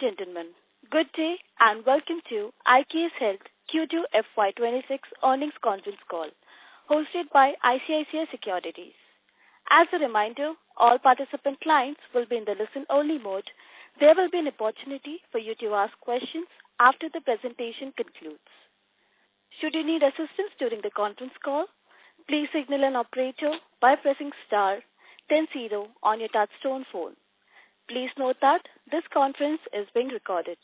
gentlemen, good day and welcome to IKS Q2FY26 earnings conference call, hosted by ICICI Securities. As a reminder, all participant lines will be in the listen-only mode. There will be an opportunity for you to ask questions after the presentation concludes. Should you need assistance during the conference call, please signal an operator by pressing star, then 0 on your touchtone phone. Please note that this conference is being recorded.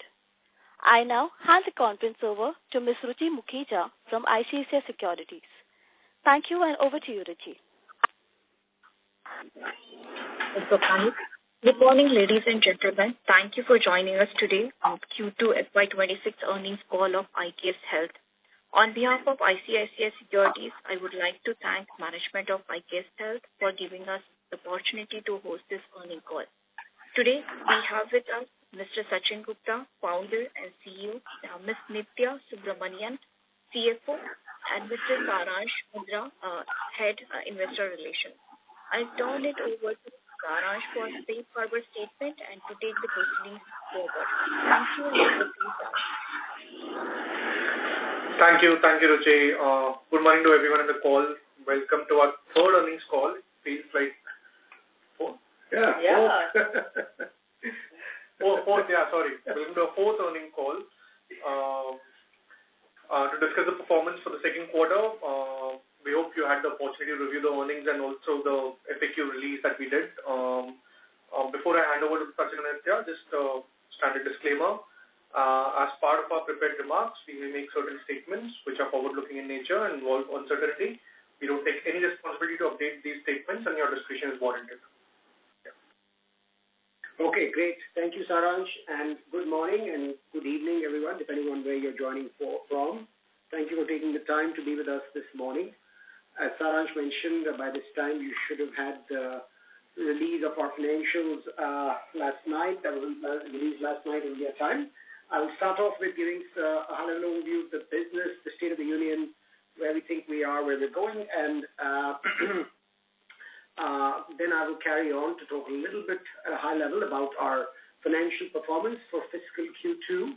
I now hand the conference over to Ms. Ruchi Mukhija from ICICI Securities. Thank you, and over to you, Ruchi. Good morning, ladies and gentlemen. Thank you for joining us today on Q2 FY26 earnings call of IKS Health. On behalf of ICICI Securities, I would like to thank management of IKS Health for giving us the opportunity to host this earnings call. Today, we have with us Mr. Sachin Gupta, founder and CEO, Ms. Nitya Subramanian, CFO, and Mr. Saransh Mundra, Head Investor Relations. I'll turn it over to Saransh for a safe harbor statement and to take the proceedings forward. Thank you, and over to you, Saransh. Thank you, Ruchi. Good morning to everyone on the call. Welcome to our third earnings call. It feels like fourth. Yeah. Fourth, sorry. Welcome to our fourth earnings call to discuss the performance for the second quarter. We hope you had the opportunity to review the earnings and also the FAQ release that we did. Before I hand over to Sachin and Nitya, just a standard disclaimer. As part of our prepared remarks, we may make certain statements which are forward-looking in nature and involve uncertainty. We don't take any responsibility to update these statements, and your discretion is warranted. Okay, great. Thank you, Saransh, and good morning and good evening, everyone, depending on where you're joining from. Thank you for taking the time to be with us this morning. As Saransh mentioned, by this time you should have had the release of our financials last night. That was released last night India time. I will start off with giving a high-level overview of the business, the state of the union, where we think we are, where we're going, and then I will carry on to talk a little bit at a high level about our financial performance for fiscal Q2,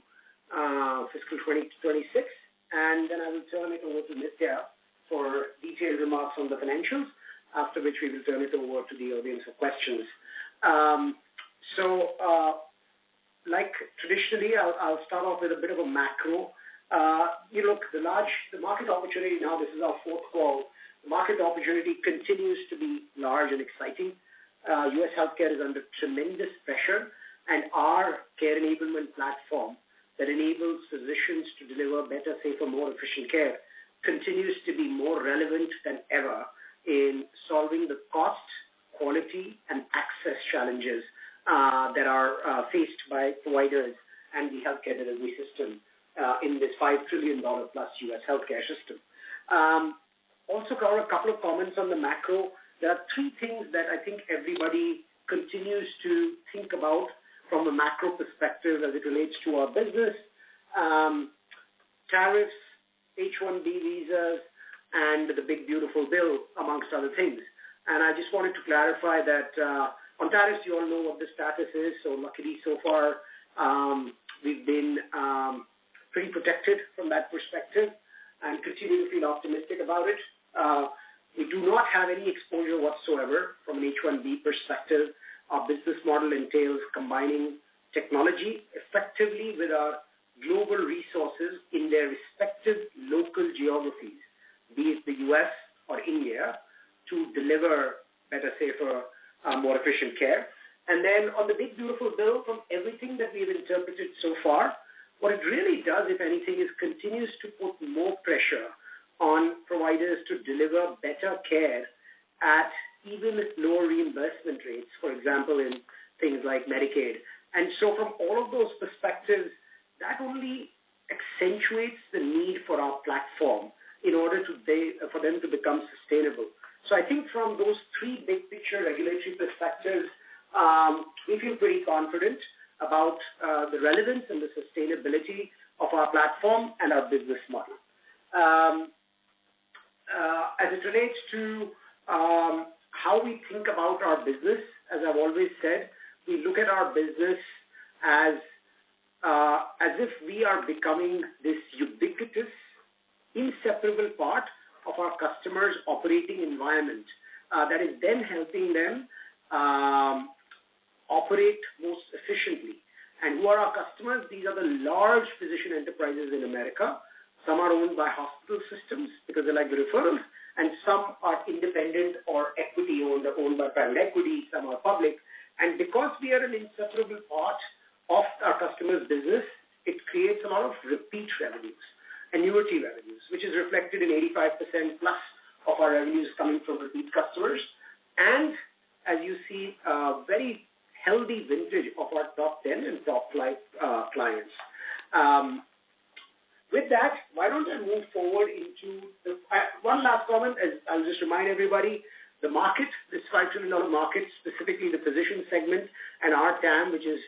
fiscal 2026, and then I will turn it over to Nitya for detailed remarks on the financials, after which we will turn it over to the audience for questions. Like traditionally, I'll start off with a bit of a macro. The market opportunity now, this is our fourth call. The market opportunity continues to be large and exciting. U.S. healthcare is under tremendous pressure, and our care enablement platform that enables physicians to deliver better, safer, more efficient care continues to be more relevant than ever in solving the cost, quality, and access challenges that are faced by providers and the healthcare delivery system in this $5 trillion plus U.S. healthcare system. Also cover a couple of comments on the macro. There are three things that I think everybody continues to think about from a macro perspective as it relates to our business. Tariffs, H-1B visas, and the big beautiful bill, amongst other things. And I just wanted to clarify that on tariffs, you all know what the status is. So luckily, so far, we've been pretty protected from that perspective and continue to feel optimistic about it. We do not have any exposure whatsoever from an H-1B perspective. Our business model entails combining technology effectively with our global resources in their respective local geographies, be it the U.S. or India, to deliver better, safer, more efficient care. And then on the big beautiful bill, from everything that we've interpreted so far, what it really does, if anything, is continues to put more pressure on providers to deliver better care at even lower reimbursement rates, for example, in things like Medicaid. And so from all of those perspectives, that only accentuates the need for our platform in order for them to become sustainable. So I think from those three big picture regulatory perspectives, we feel pretty confident about the relevance and the sustainability of our platform and our business model. As it relates to how we think about our business, as I've always said, we look at our business as as if we are becoming this ubiquitous, inseparable part of our customers' operating environment that is then helping them operate most efficiently. And who are our customers? These are the large physician enterprises in America. Some are owned by hospital systems because they like the referrals, and some are independent or equity-owned, owned by private equity. Some are public. And because we are an inseparable part of our customers' business, it creates a lot of repeat revenues, annuity revenues, which is reflected in 85% plus of our revenues coming from repeat customers. And as you see, very healthy vintage of our top 10 and top 5 clients. With that, why don't I move forward into one last comment, as I'll just remind everybody, the market, this $5 trillion market, specifically the physician segment, and our TAM, which is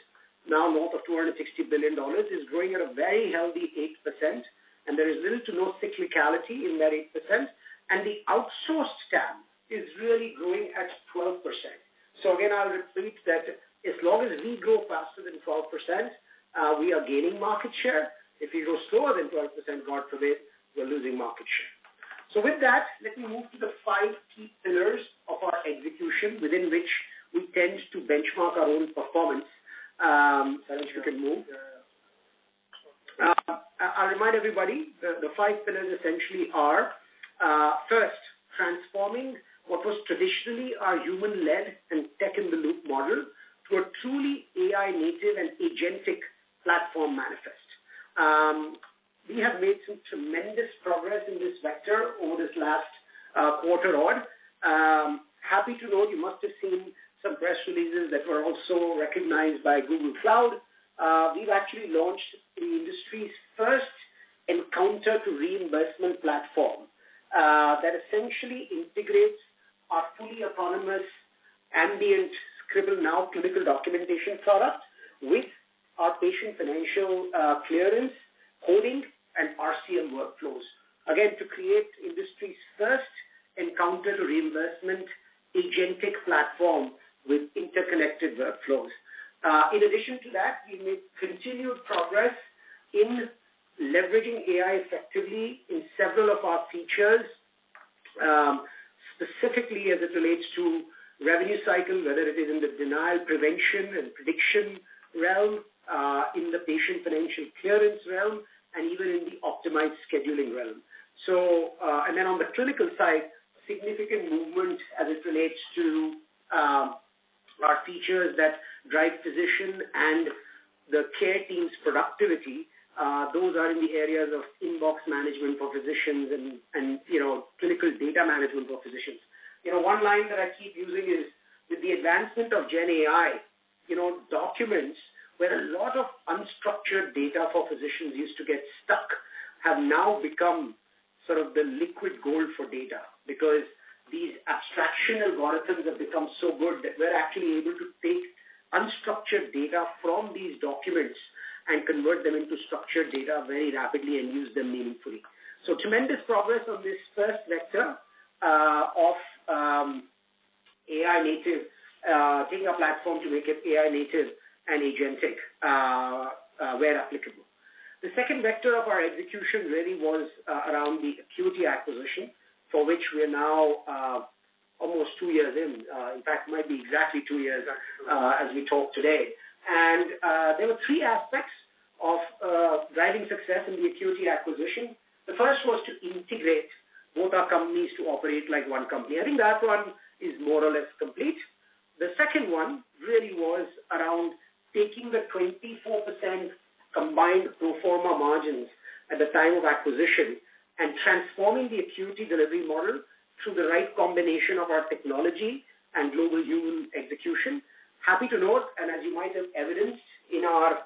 now north of $260 billion, is growing at a very healthy 8%, and there is little to no cyclicality in that 8%, and the outsourced TAM is really growing at 12%. So again, I'll repeat that as long as we grow faster than 12%, we are gaining market share. If we grow slower than 12%, God forbid, we're losing market share. So with that, let me move to the 5 key pillars of our execution within which we tend to benchmark our own performance. If you can move. I'll remind everybody, the 5 pillars essentially are, first, transforming what was traditionally our human-led and tech-in-the-loop model to a truly AI-native and agentic platform manifest. We have made some tremendous progress in this vector over this last quarter odd. Happy to note you must have seen some press releases that were also recognized by Google Cloud. We've actually launched the industry's first encounter to reimbursement platform that essentially integrates our fully autonomous ambient Scribble Now clinical documentation product with our patient financial clearance, coding, and RCM workflows. Again, to create industry's first encounter to reimbursement agentic platform with interconnected workflows. In addition to that, we made continued progress in leveraging AI effectively in several of our features, specifically as it relates to revenue cycle, whether it is in the denial prevention and prediction realm, in the patient financial clearance realm, and even in the optimized scheduling realm. So, and then on the clinical side, significant movement as it relates to our features that drive physician and the care team's productivity. Those are in the areas of inbox management for physicians and clinical data management for physicians. One line that I keep using is, with the advancement of Gen AI, documents where a lot of unstructured data for physicians used to get stuck have now become sort of the liquid gold for data, because these abstraction algorithms have become so good that we're actually able to take unstructured data from these documents and convert them into structured data very rapidly and use them meaningfully. So tremendous progress on this first vector of AI native, taking a platform to make it AI native and agentic where applicable. The second vector of our execution really was around the Acuity acquisition, for which we are now almost 2 years in. In fact, it might be exactly 2 years as we talk today. And there were 3 aspects of driving success in the Acuity acquisition. The first was to integrate both our companies to operate like one company. I think that one is more or less complete. The second one really was around taking the 24% combined pro forma margins at the time of acquisition and transforming the Acuity delivery model through the right combination of our technology and global human execution. Happy to note, and as you might have evidenced in our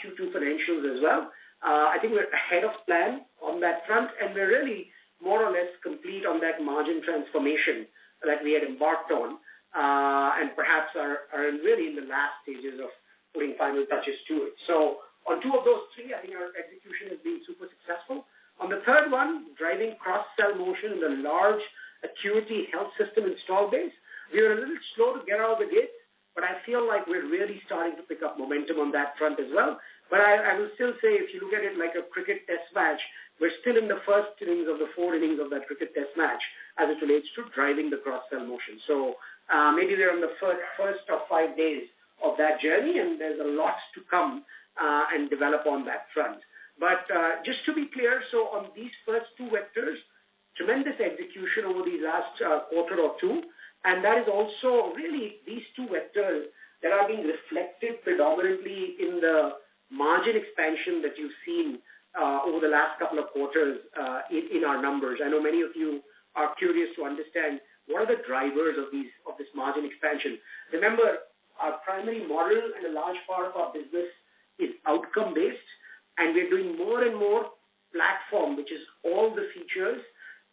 Q2 financials as well, I think we're ahead of plan on that front, and we're really more or less complete on that margin transformation that we had embarked on, and perhaps are really in the last stages of putting final touches to it. So on 2 of those 3, I think our execution has been super successful. On the third one, driving cross-sell motion in the large Acuity health system install base, we were a little slow to get out of the gate, but I feel like we're really starting to pick up momentum on that front as well. But I will still say, if you look at it like a cricket test match, we're still in the first innings of the 4 innings of that cricket test match as it relates to driving the cross-sell motion. So maybe we're on the first of 5 days of that journey, and there's a lot to come and develop on that front. But just to be clear, so on these first 2 vectors, tremendous execution over the last quarter or two, and that is also really these 2 vectors that are being reflected predominantly in the margin expansion that you've seen over the last couple of quarters in our numbers. I know many of you are curious to understand what are the drivers of this margin expansion. Remember, our primary model and a large part of our business is outcome-based, and we're doing more and more platform, which is all the features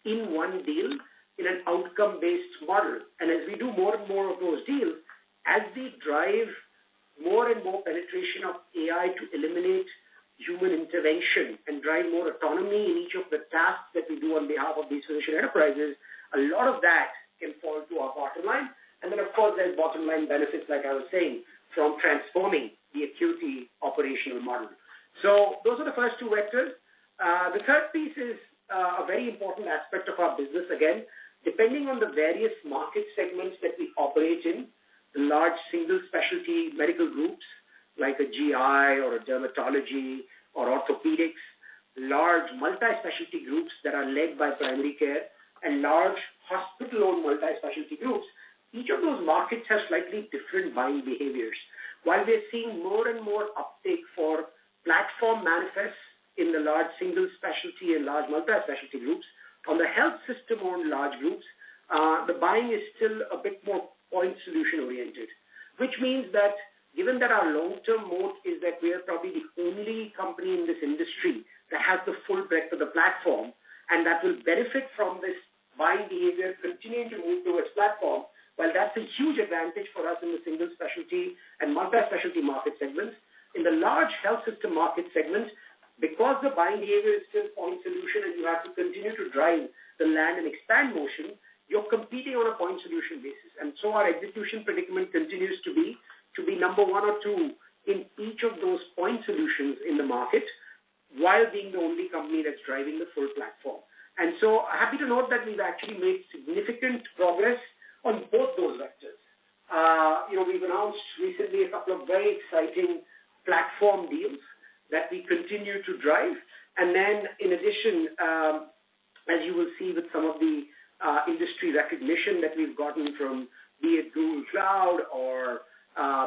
in one deal in an outcome-based model. And as we do more and more of those deals, as we drive more and more penetration of AI to eliminate human intervention and drive more autonomy in each of the tasks that we do on behalf of these physician enterprises, a lot of that can fall to our bottom line. And then, of course, there's bottom line benefits, like I was saying, from transforming the acuity operational model. So those are the first 2 vectors. The third piece is a very important aspect of our business. Again, depending on the various market segments that we operate in, the large single specialty medical groups like a GI or a dermatology or orthopedics, large multi-specialty groups that are led by primary care, and large hospital-owned multi-specialty groups, each of those markets have slightly different buying behaviors. While we're seeing more and more uptake for platform manifests in the large single specialty and large multi-specialty groups, on the health system-owned large groups, the buying is still a bit more point solution oriented, which means that given that our long-term moat is that we are probably the only company in this industry that has the full breadth of the platform, and that will benefit from this buying behavior continuing to move towards platform, while that's a huge advantage for us in the single specialty and multi-specialty market segments, in the large health system market segment, because the buying behavior is still point solution and you have to continue to drive the land and expand motion, you're competing on a point solution basis. And so our execution predicament continues to be number 1 or 2 in each of those point solutions in the market, while being the only company that's driving the full platform. And so happy to note that we've actually made significant progress on both those vectors. We've announced recently a couple of very exciting platform deals that we continue to drive. And then in addition, as you will see with some of the industry recognition that we've gotten from be it Google Cloud or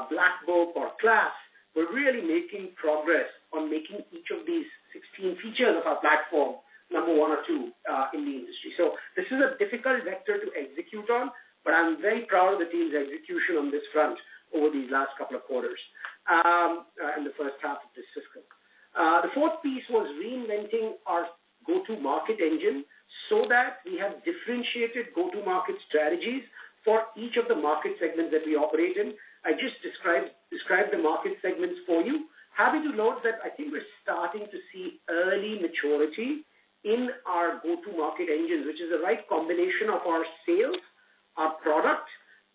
Black Book or KLAS, we're really making progress on making each of these 16 features of our platform number 1 or 2 in the industry. So this is a difficult vector to execute on, but I'm very proud of the team's execution on this front over these last couple of quarters and the first half of this fiscal. The fourth piece was reinventing our go-to-market engine so that we have differentiated go-to-market strategies for each of the market segments that we operate in. I just described the market segments for you. Happy to note that I think we're starting to see early maturity in our go-to-market engines, which is the right combination of our sales, our product,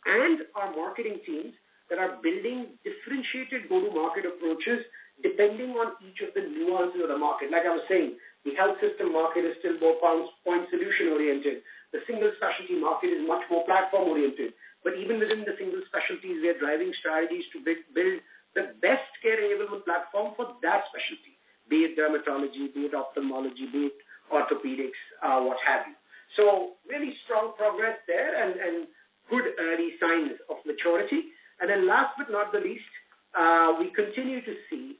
and our marketing teams that are building differentiated go-to-market approaches depending on each of the nuances of the market. Like I was saying, the health system market is still more point solution oriented. The single specialty market is much more platform oriented. But even within the single specialties, we are driving strategies to build the best care enablement platform for that specialty, be it dermatology, be it ophthalmology, be it orthopedics, what have you. So really strong progress there and good early signs of maturity. And then last but not the least, we continue to see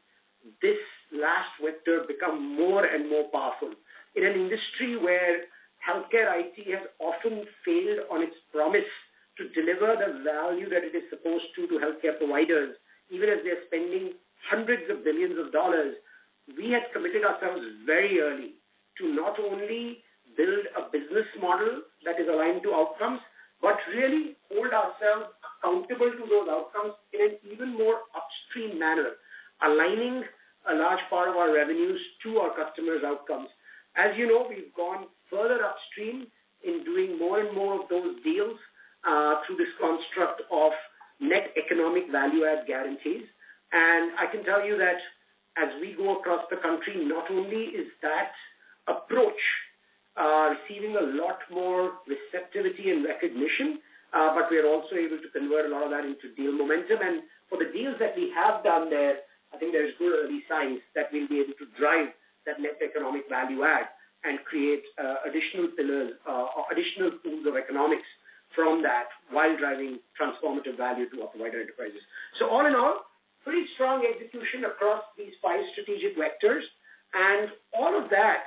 this last vector become more and more powerful in an industry where healthcare IT has often failed on its promise to deliver the value that it is supposed to healthcare providers, even as they're spending hundreds of billions of dollars. We had committed ourselves very early to not only build a business model that is aligned to outcomes, but really hold ourselves accountable to those outcomes in an even more upstream manner, aligning a large part of our revenues to our customers' outcomes. As you know, we've gone further upstream in doing more and more of those deals through this construct of net economic value add guarantees. And I can tell you that as we go across the country, not only is that approach receiving a lot more receptivity and recognition, but we are also able to convert a lot of that into deal momentum. And for the deals that we have done there, I think there's good early signs that we'll be able to drive that net economic value add and create additional pillars or additional pools of economics from that while driving transformative value to our provider enterprises. So all in all, pretty strong execution across these 5 strategic vectors, and all of that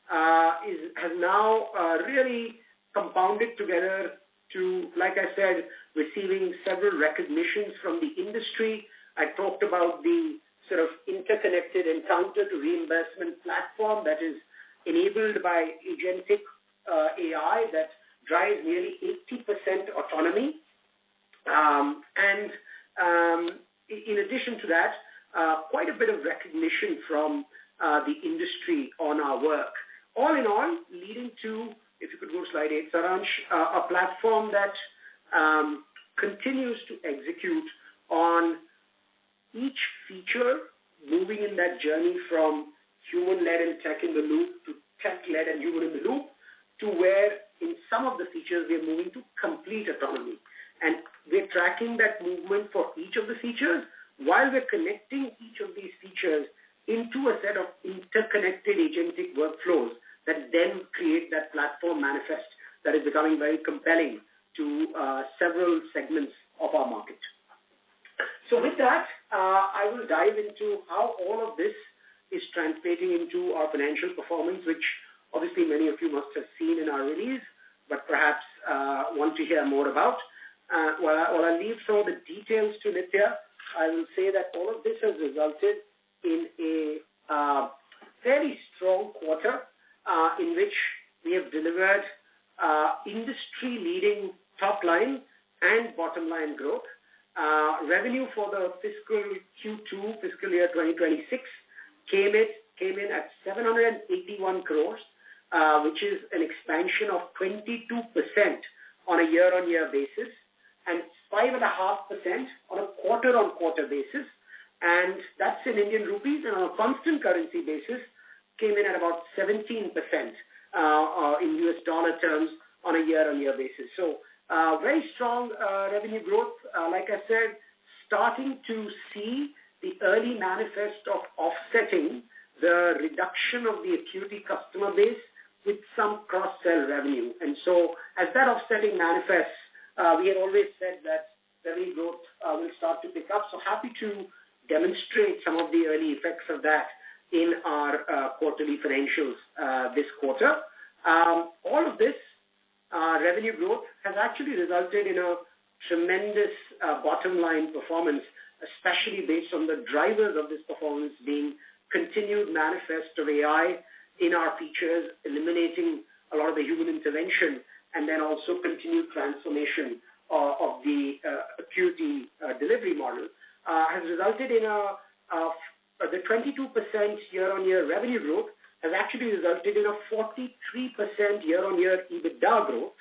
has now really compounded together to, like I said, receiving several recognitions from the industry. I talked about the sort of interconnected encounter to reimbursement platform that is enabled by agentic AI that drives nearly 80% autonomy. In addition to that, quite a bit of recognition from the industry on our work. All in all, leading to, if you could go to slide 8, Saransh, a platform that continues to execute on each feature, moving in that journey from human-led and tech in the loop to tech-led and human in the loop, to where in some of the features we are moving to complete autonomy. And we're tracking that movement for each of the features while we're connecting each of these features into a set of interconnected agentic workflows that then create that platform manifest that is becoming very compelling to several segments of our market. So with that, I will dive into how all of this is translating into our financial performance, which obviously many of you must have seen in our release, but perhaps want to hear more about. While I leave some of the details to Nithya, I will say that all of this has resulted in a fairly strong quarter in which we have delivered industry-leading top line and bottom line growth. Revenue for the fiscal Q2, fiscal year 2026, came in at 781 crores, which is an expansion of 22% on a year-on-year basis and 5.5% on a quarter-on-quarter basis. And that's in Indian rupees, and on a constant currency basis, came in at about 17% in US dollar terms on a year-on-year basis. So very strong revenue growth. Like I said, starting to see the early manifest of offsetting the reduction of the Acuity customer base with some cross-sell revenue. And so as that offsetting manifests, we had always said that revenue growth will start to pick up. So happy to demonstrate some of the early effects of that in our quarterly financials this quarter. All of this revenue growth has actually resulted in a tremendous bottom line performance, especially based on the drivers of this performance being continued manifest of AI in our features, eliminating a lot of the human intervention, and then also continued transformation of the Acuity delivery model, has resulted in the 22% year-on-year revenue growth has actually resulted in a 43% year-on-year EBITDA growth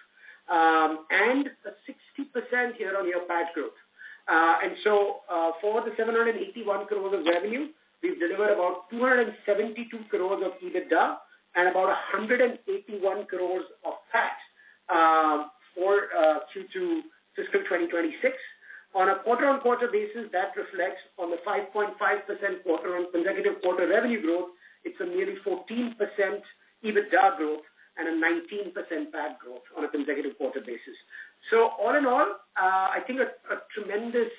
and a 60% year-on-year PAT growth. And so for the 781 crores of revenue, we've delivered about 272 crores of EBITDA and about 181 crores of PAT for Q2 fiscal 2026. On a quarter-on-quarter basis, that reflects on the 5.5% consecutive quarter revenue growth, it's a nearly 14% EBITDA growth and a 19% PAT growth on a consecutive quarter basis. So all in all, I think a tremendous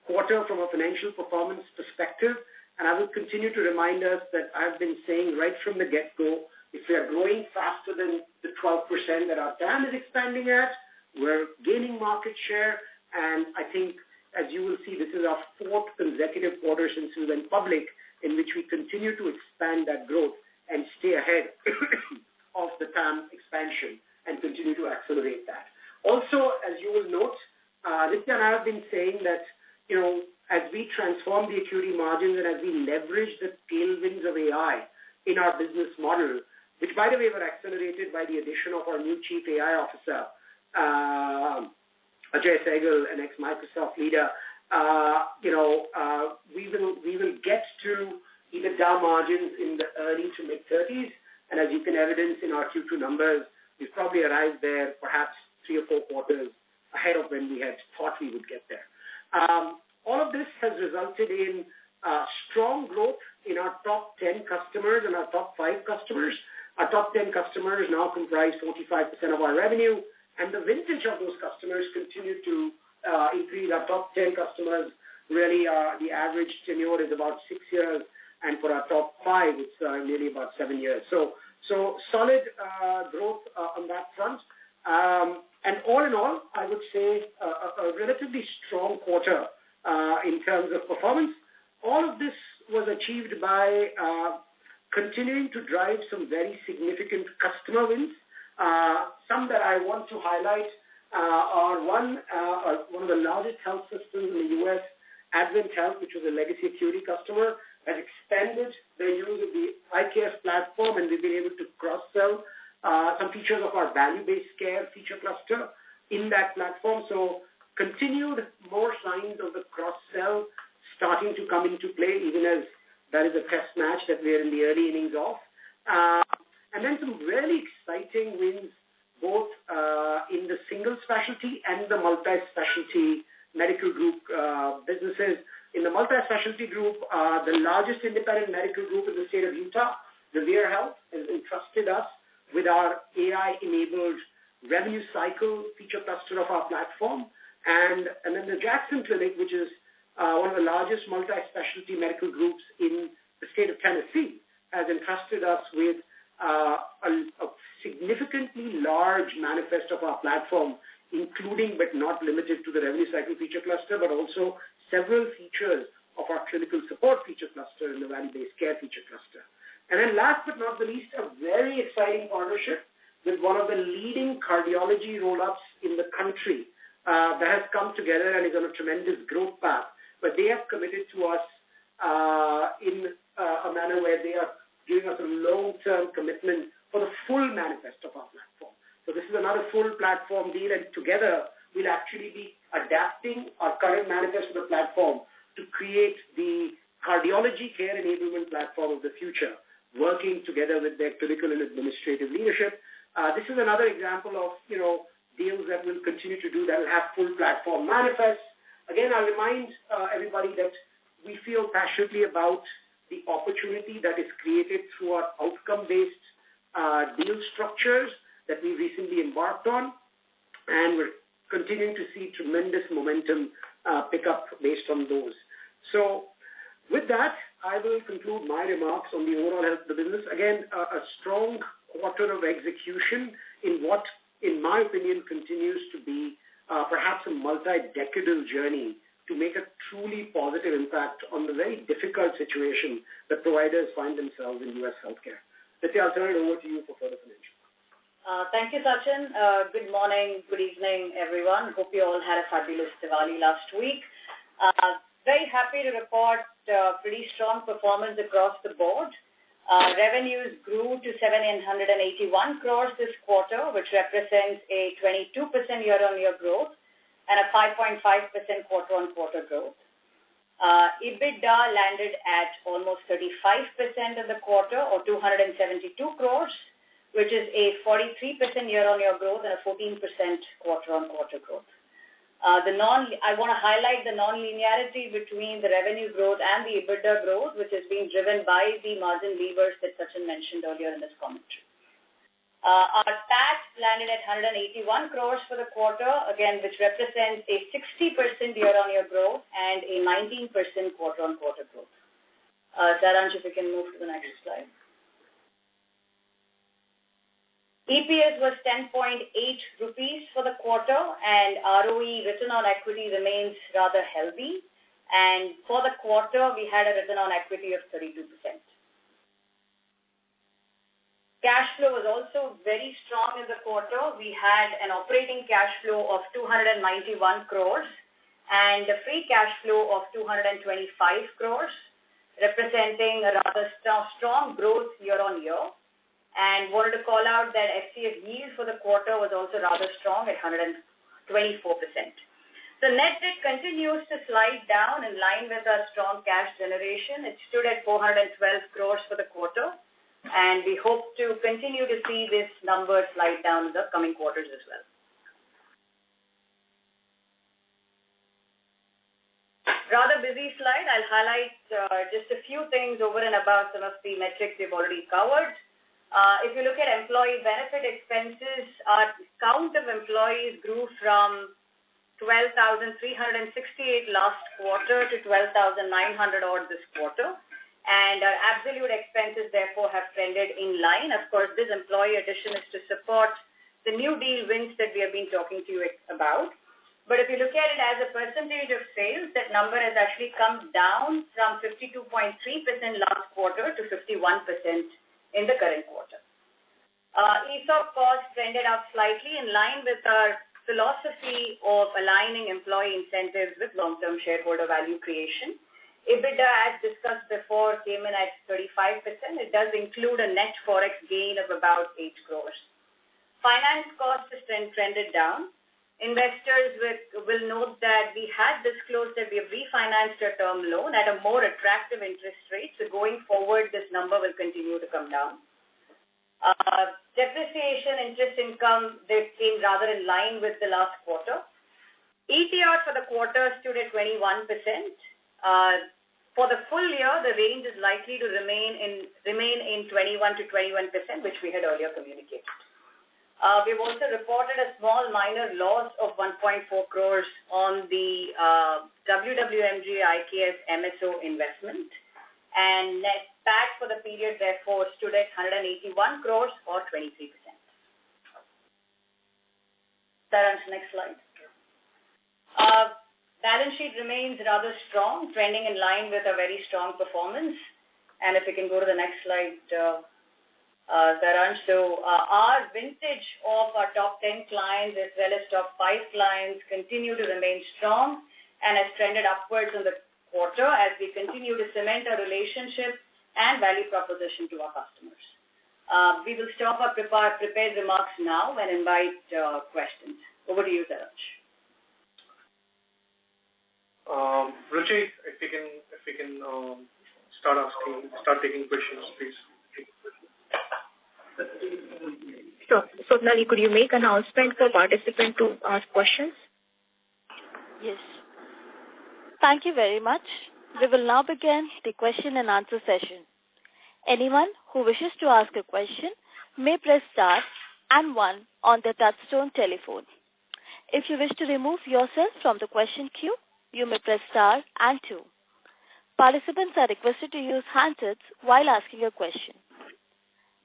quarter from a financial performance perspective, and I will continue to remind us that I've been saying right from the get-go, if we are growing faster than the 12% that our TAM is expanding at, we're gaining market share, and I think, as you will see, this is our 4th consecutive quarter since we went public in which we continue to expand that growth and stay ahead of the TAM expansion and continue to accelerate that. Also, as you will note, Nithya and I have been saying that, as we transform the Acuity margins and as we leverage the tailwinds of AI in our business model, which, by the way, were accelerated by the addition of our new Chief AI Officer, Ajay Sehgal, an ex-Microsoft leader, we will get to EBITDA margins in the early to mid-30s, and as you can evidence in our Q2 numbers, we've probably arrived there perhaps 3 or 4 quarters ahead of when we had thought we would get there. All of this has resulted in strong growth in our top 10 customers and our top 5 customers. Our top 10 customers now comprise 45% of our revenue, and the vintage of those customers continue to increase. Our top 10 customers, really, the average tenure is about 6 years, and for our top 5, it's nearly about 7 years. So solid growth on that front. And all in all, I would say a relatively strong quarter in terms of performance. All of this was achieved by continuing to drive some very significant customer wins. Some that I want to highlight are one of the largest health systems in the U.S., Advent Health, which was a legacy Acuity customer, has expanded their use of the IKS platform, and we've been able to cross-sell some features of our value-based care feature cluster in that platform. So continued more signs of the cross-sell starting to come into play, even as that is a test match that we're in the early innings of. And then some really exciting wins both in the single specialty and the multi-specialty medical group businesses. In the multi-specialty group, the largest independent medical group in the state of Utah, Revere Health, has entrusted us with our AI-enabled revenue cycle feature cluster of our platform. And then the Jackson Clinic, which is one of the largest multi-specialty medical groups in the state of Tennessee, has entrusted us with a significantly large manifest of our platform, including but not limited to the revenue cycle feature cluster, but also several features of our clinical support feature cluster and the value-based care feature cluster. And then last but not the least, a very exciting partnership with one of the leading cardiology roll-ups in the country that has come together and is on a tremendous growth path. But they have committed to us in a manner where they are giving us a long-term commitment for the full manifest of our platform. So this is another full platform deal, and together we'll actually be adapting our current manifest of the platform to create the cardiology care enablement platform of the future, working together with their clinical and administrative leadership. This is another example of, deals that we'll continue to do that will have full platform manifests. Again, I'll remind everybody that we feel passionately about the opportunity that is created through our outcome-based deal structures that we recently embarked on, and we're continuing to see tremendous momentum pick up based on those. So with that, I will conclude my remarks on the overall health of the business. Again, a strong quarter of execution in what, in my opinion, continues to be perhaps a multi-decadal journey to make a truly positive impact on the very difficult situation that providers find themselves in U.S. healthcare. Let's I'll turn it over to you for further financial. Thank you, Sachin. Good morning, good evening, everyone. Hope you all had a fabulous Diwali last week. Very happy to report pretty strong performance across the board. Revenues grew to 781 crores this quarter, which represents a 22% year-on-year growth and a 5.5% quarter-on-quarter growth. EBITDA landed at almost 35% in the quarter, or 272 crores, which is a 43% year-on-year growth and a 14% quarter-on-quarter growth. I want to highlight the non-linearity between the revenue growth and the EBITDA growth, which is being driven by the margin levers that Sachin mentioned earlier in this commentary. Our PAT landed at 181 crores for the quarter, again, which represents a 60% year-on-year growth and a 19% quarter-on-quarter growth. Saransh, if we can move to the next slide. EPS was 10.8 rupees for the quarter, and ROE, return on equity, remains rather healthy. And for the quarter, we had a return on equity of 32%. Cash flow was also very strong in the quarter. We had an operating cash flow of 291 crores and a free cash flow of 225 crores, representing a rather strong growth year-on-year. And wanted to call out that FCF yield for the quarter was also rather strong at 124%. So net debt continues to slide down in line with our strong cash generation. It stood at 412 crores for the quarter, and we hope to continue to see this number slide down in the coming quarters as well. Rather busy slide. I'll highlight just a few things over and above some of the metrics we've already covered. If you look at employee benefit expenses, our count of employees grew from 12,368 last quarter to 12,900 odd this quarter. And our absolute expenses, therefore, have trended in line. Of course, this employee addition is to support the new deal wins that we have been talking to you about. But if you look at it as a percentage of sales, that number has actually come down from 52.3% last quarter to 51% in the current quarter. ESOP costs trended up slightly in line with our philosophy of aligning employee incentives with long-term shareholder value creation. EBITDA, as discussed before, came in at 35%. It does include a net forex gain of about 8 crores. Finance costs has trended down. Investors will note that we had disclosed that we have refinanced our term loan at a more attractive interest rate. So going forward, this number will continue to come down. Depreciation, interest income, they came rather in line with the last quarter. ETR for the quarter stood at 21%. For the full year, the range is likely to remain in 21 to 21%, which we had earlier communicated. We've also reported a small minor loss of 1.4 crores on the WWMG IKS MSO investment, and net PAT for the period, therefore, stood at 181 crores or 23%. Saransh, next slide. Balance sheet remains rather strong, trending in line with a very strong performance. And if we can go to the next slide, Saransh. So our vintage of our top 10 clients as well as top 5 clients continue to remain strong and has trended upwards in the quarter as we continue to cement our relationship and value proposition to our customers. We will stop our prepared remarks now and invite questions. Over to you, Saransh. Ruchi, if we can start taking questions, please. So Nali, could you make an announcement for participants to ask questions? Yes. Thank you very much. We will now begin the question and answer session. Anyone who wishes to ask a question may press star and 1 on their touchtone telephone. If you wish to remove yourself from the question queue, you may press star and 2. Participants are requested to use handsets while asking a question.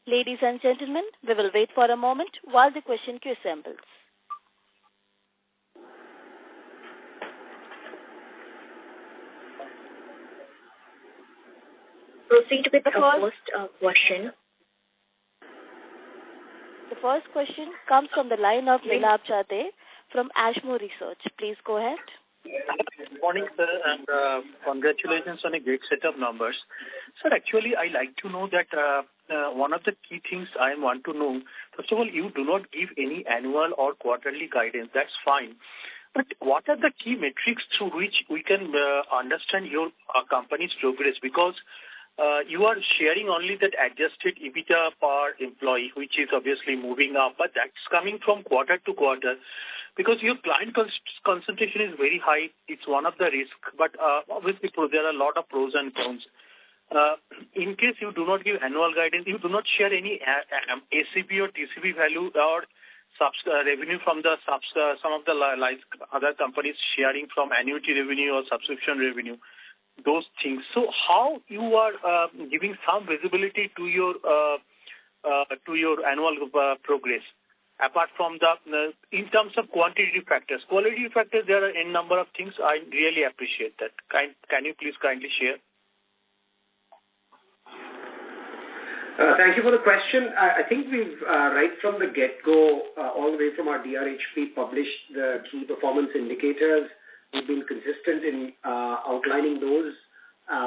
Ladies and gentlemen, we will wait for a moment while the question queue assembles. Proceed with the first question. The first question comes from the line of Nilab Chade from Ashmore Research. Please go ahead. Good morning, sir, and congratulations on a great set of numbers. Sir, actually, I like to know that one of the key things I want to know, first of all, you do not give any annual or quarterly guidance. That's fine. But what are the key metrics through which we can understand your company's progress? Because you are sharing only that adjusted EBITDA per employee, which is obviously moving up, but that's coming from quarter to quarter. Because your client concentration is very high, it's one of the risks. But obviously, there are a lot of pros and cons. In case you do not give annual guidance, you do not share any ACV or TCV value or revenue from the some of the like other companies sharing from annuity revenue or subscription revenue, those things. So how you are giving some visibility to your annual progress? Apart from the, in terms of quantitative factors, qualitative factors, there are a number of things. I really appreciate that. Can you please kindly share? Thank you for the question. I think we've, right from the get-go, all the way from our DRHP, published the key performance indicators. We've been consistent in outlining those.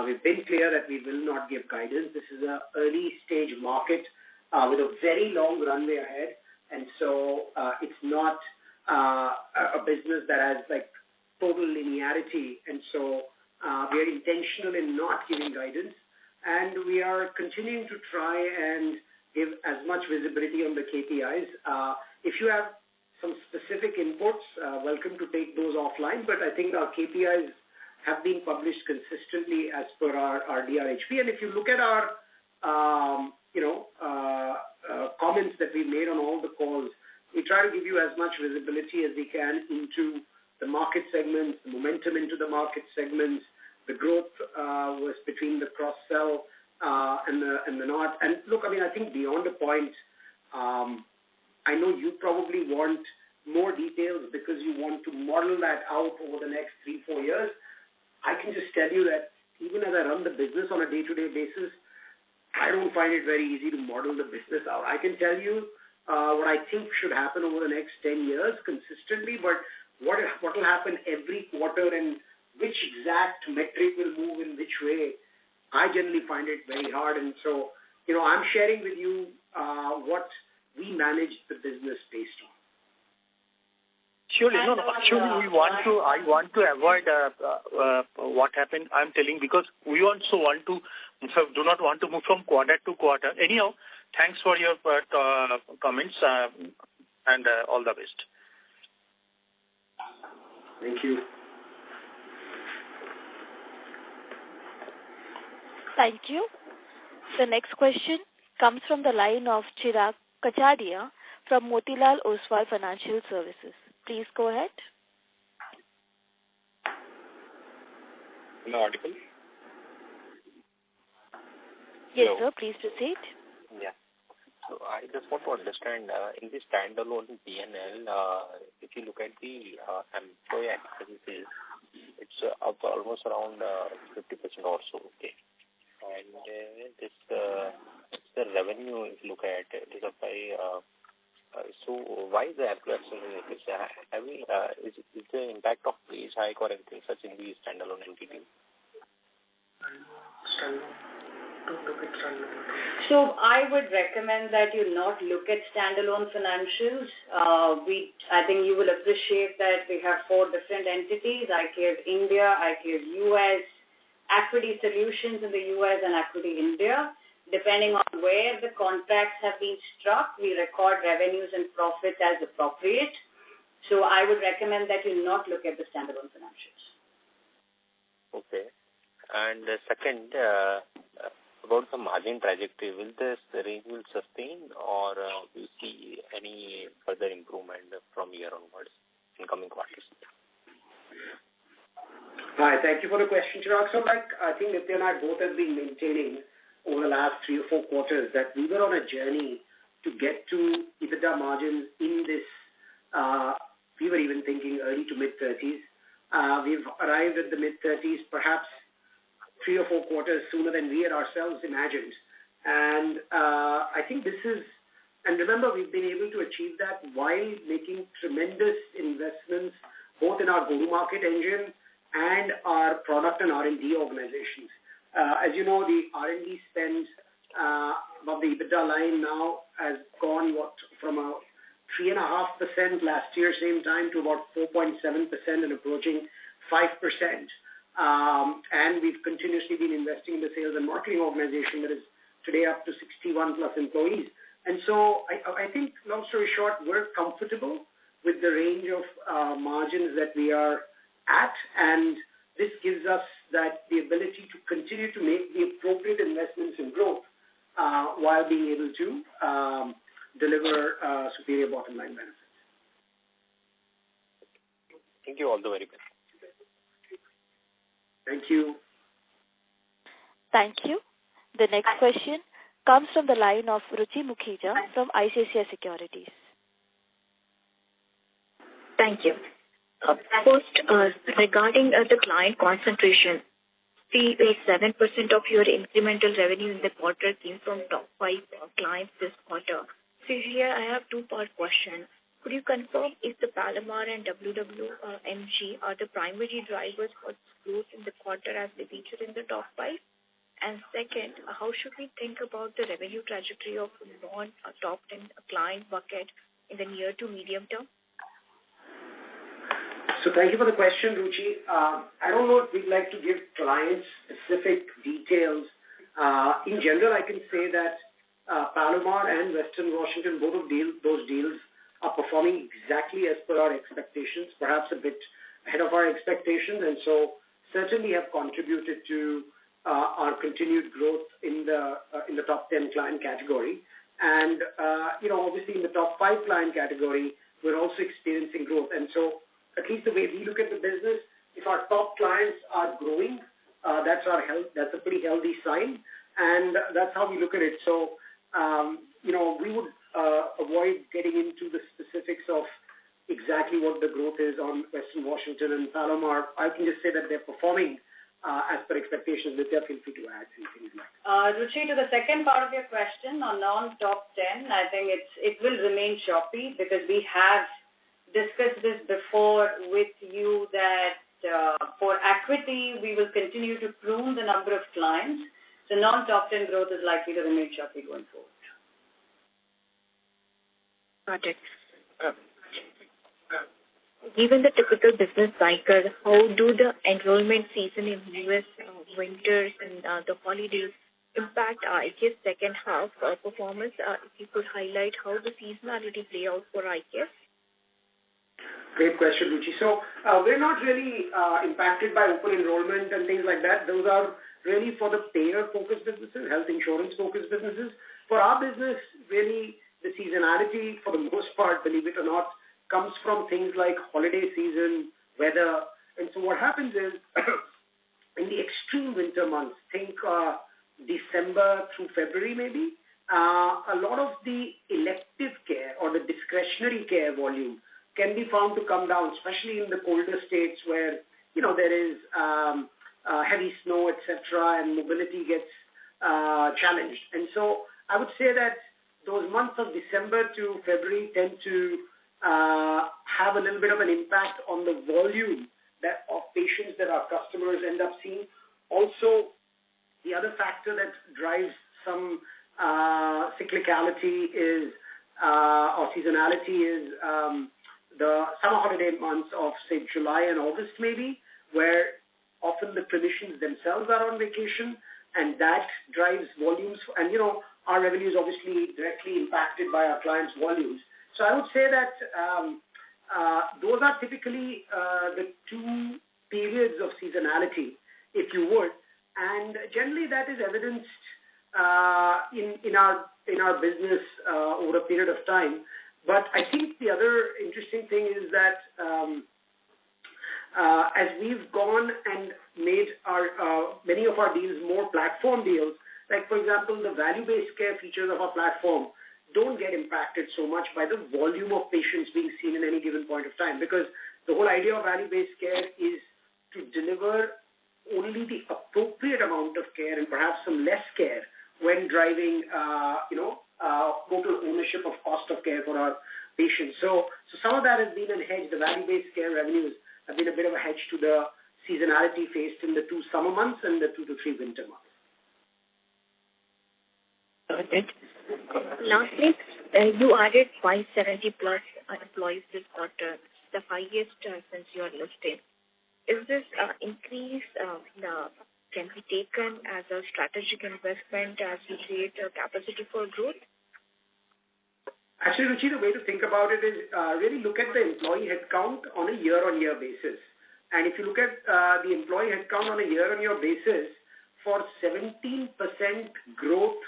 We've been clear that we will not give guidance. This is an early-stage market with a very long runway ahead. And so it's not a business that has like total linearity, and so we are intentional in not giving guidance, and we are continuing to try and give as much visibility on the KPIs. If you have some specific inputs, welcome to take those offline, but I think our KPIs have been published consistently as per our DRHP. And if you look at our comments that we made on all the calls, we try to give you as much visibility as we can into the market segments, the momentum into the market segments, the growth was between the cross-sell and the not. And look, I think beyond the point, I know you probably want more details because you want to model that out over the next 3-4 years. I can just tell you that even as I run the business on a day-to-day basis, I don't find it very easy to model the business out. I can tell you what I think should happen over the next 10 years consistently, but what will happen every quarter and which exact metric will move in which way, I generally find it very hard. And so, I'm sharing with you what we manage the business based on. Surely, no. Actually, I want to avoid what happened. I'm telling because we also do not want to move from quarter to quarter. Anyhow, thanks for your comments and all the best. Thank you. Thank you. The next question comes from the line of Chirag Kachadia from Motilal Oswal Financial Services. Please go ahead. Am I audible? Yes, Hello. sir. Please proceed. Yeah. So I just want to understand in the standalone P&L, if you look at the employee expenses, it's up almost around 50% or so. Okay. And the revenue, if you look at it, is up by. So why is the employee expenses? Is the impact of wage hike or anything such in the standalone entity? So I would recommend that you not look at standalone financials. I think you will appreciate that we have 4 different entities: IKS India, IKS US, Equity Solutions in the US, and Equity India. Depending on where the contracts have been struck, we record revenues and profits as appropriate. So I would recommend that you not look at the standalone financials. Okay. And second, about the margin trajectory, will this range sustain or will you see any further improvement from here onwards in coming quarters? Hi, thank you for the question, Chirag. So I think Nitya and I both have been maintaining over the last 3 or 4 quarters that we were on a journey to get to EBITDA margins in this, we were even thinking early to mid-30s. We've arrived at the mid-30s perhaps 3 or 4 quarters sooner than we had ourselves imagined. And I think this is, and remember, we've been able to achieve that while making tremendous investments both in our go-to-market engine and our product and R&D organizations. As you know, the R&D spend above the EBITDA line now has gone from a 3.5% last year, same time, to about 4.7% and approaching 5%. And we've continuously been investing in the sales and marketing organization that is today up to 61 plus employees. And so I think, long story short, we're comfortable with the range of margins that we are at, and this gives us the ability to continue to make the appropriate investments in growth while being able to deliver superior bottom line benefits. Thank you. All the very best. Thank you. Thank you. The next question comes from the line of Ruchi Mukhija from ICICI Securities. Thank you. First, regarding the client concentration, 7% of your incremental revenue in the quarter came from top 5 clients this quarter. So here I have 2-part question. Could you confirm if the Palomar and WWMG are the primary drivers for growth in the quarter as they feature in the top 5? And second, how should we think about the revenue trajectory of non-top 10 client bucket in the near to medium term? So thank you for the question, Ruchi. I don't know if we'd like to give client-specific details. In general, I can say that Palomar and Western Washington, both of those deals are performing exactly as per our expectations, perhaps a bit ahead of our expectations, and so certainly have contributed to our continued growth in the top 10 client category. And, obviously in the top 5 client category, we're also experiencing growth. And so at least the way we look at the business, if our top clients are growing, that's a pretty healthy sign. And that's how we look at it. So, we would avoid getting into the specifics of exactly what the growth is on Western Washington and Palomar. I can just say that they're performing as per expectations. Nithya, feel free to add anything you'd like. Ruchi, to the second part of your question on non-top 10, I think it will remain choppy because we have discussed this before with you that for equity, we will continue to prune the number of clients. So non-top 10 growth is likely to remain choppy going forward. Got it. Given the typical business cycle, how do the enrollment season in U.S. Winters and the holidays impact IKS second half performance? If you could highlight how the seasonality play out for IKS. Great question, Ruchi. So we're not really impacted by open enrollment and things like that. Those are really for the payer-focused businesses, health insurance-focused businesses. For our business, really, the seasonality, for the most part, believe it or not, comes from things like holiday season, weather. And so what happens is, in the extreme winter months, think December through February maybe, a lot of the elective care or the discretionary care volume can be found to come down, especially in the colder states where, there is heavy snow, etc., and mobility gets challenged. And so I would say that those months of December to February tend to have a little bit of an impact on the volume of patients that our customers end up seeing. Also, the other factor that drives some cyclicality is or seasonality is the summer holiday months of, say, July and August maybe, where often the clinicians themselves are on vacation, and that drives volumes. And, our revenue is obviously directly impacted by our clients' volumes. So I would say that those are typically the two periods of seasonality, if you would, and generally that is evidenced in our business over a period of time. But I think the other interesting thing is that as we've gone and made our many of our deals more platform deals, like for example the value-based care features of our platform don't get impacted so much by the volume of patients being seen in any given point of time, because the whole idea of value-based care is to deliver only the appropriate amount of care and perhaps some less care when driving, total ownership of cost of care for our patients. So some of that has been a hedge. The value-based care revenues have been a bit of a hedge to the seasonality faced in the 2 summer months and the 2 to 3 winter months. Got it. Lastly, you added 570 plus employees this quarter, the highest since your listing. Is this increase can be taken as a strategic investment as you create a capacity for growth? Actually, Ruchi, the way to think about it is really look at the employee headcount on a year-on-year basis. And if you look at the employee headcount on a year-on-year basis, for 17% growth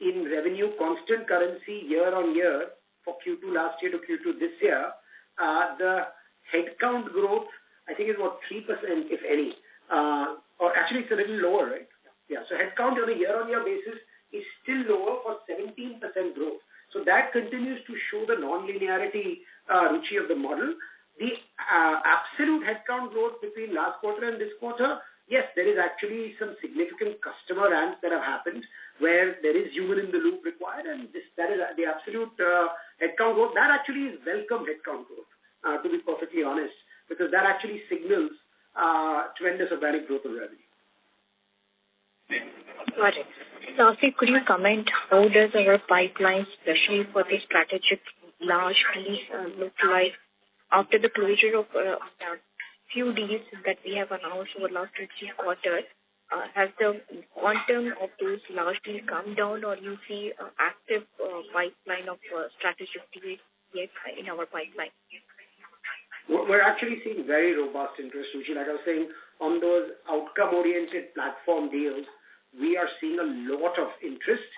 in revenue constant currency year-on-year for Q2 last year to Q2 this year, the headcount growth, I think, is about 3%, if any. Or actually, it's a little lower, right? Yeah. So headcount on a year-on-year basis is still lower for 17% growth. So that continues to show the non-linearity, Ruchi, of the model. The absolute headcount growth between last quarter and this quarter, yes, there is actually some significant customer ramps that have happened where there is human in the loop required, and that is the absolute headcount growth. That actually is welcome headcount growth, to be perfectly honest, because that actually signals tremendous organic growth of revenue. Got it. Lastly, could you comment how does our pipeline, especially for the strategic large deals, look like after the closure of few deals that we have announced over the last 2-3 quarters, has the quantum of those large deals come down, or you see an active pipeline of strategic deals yet in our pipeline? We're actually seeing very robust interest, Ruchi. Like I was saying, on those outcome-oriented platform deals, we are seeing a lot of interest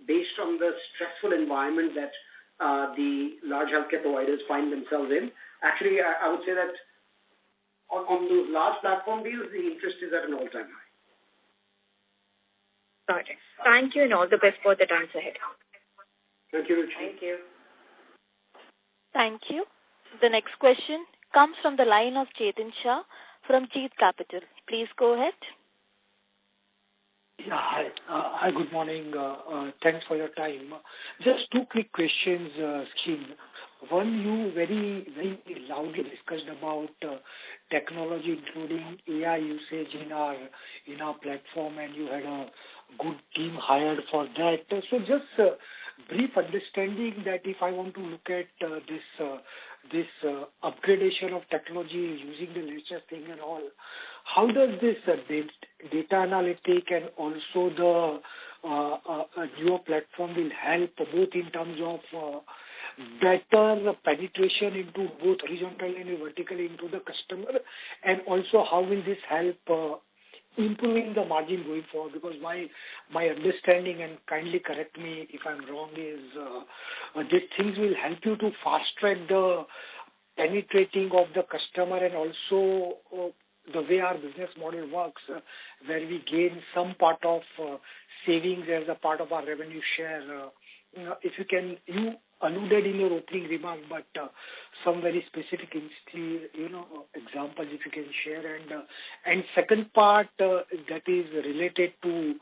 based on the stressful environment that the large healthcare providers find themselves in. Actually, I would say that on those large platform deals, the interest is at an all-time high. Got it. Thank you, and all the best for the times ahead. Thank you, Ruchi. Thank you. Thank you. The next question comes from the line of Chetan Shah from Jeet Capital. Please go ahead. Yeah, hi. Hi, good morning. Thanks for your time. Just two quick questions, Skin. One, you very, very loudly discussed about technology, including AI usage in our platform, and you had a good team hired for that. So just brief understanding that if I want to look at this upgradation of technology using the latest thing and all, how does this data analytic and also the newer platform will help both in terms of better penetration into both horizontally and vertically into the customer, and also how will this help improving the margin going forward? Because my understanding, and kindly correct me if I'm wrong, is these things will help you to fast track the penetrating of the customer, and also the way our business model works, where we gain some part of savings as a part of our revenue share. If you can, you alluded in your opening remark, but some very specific examples if you can share. And second part that is related to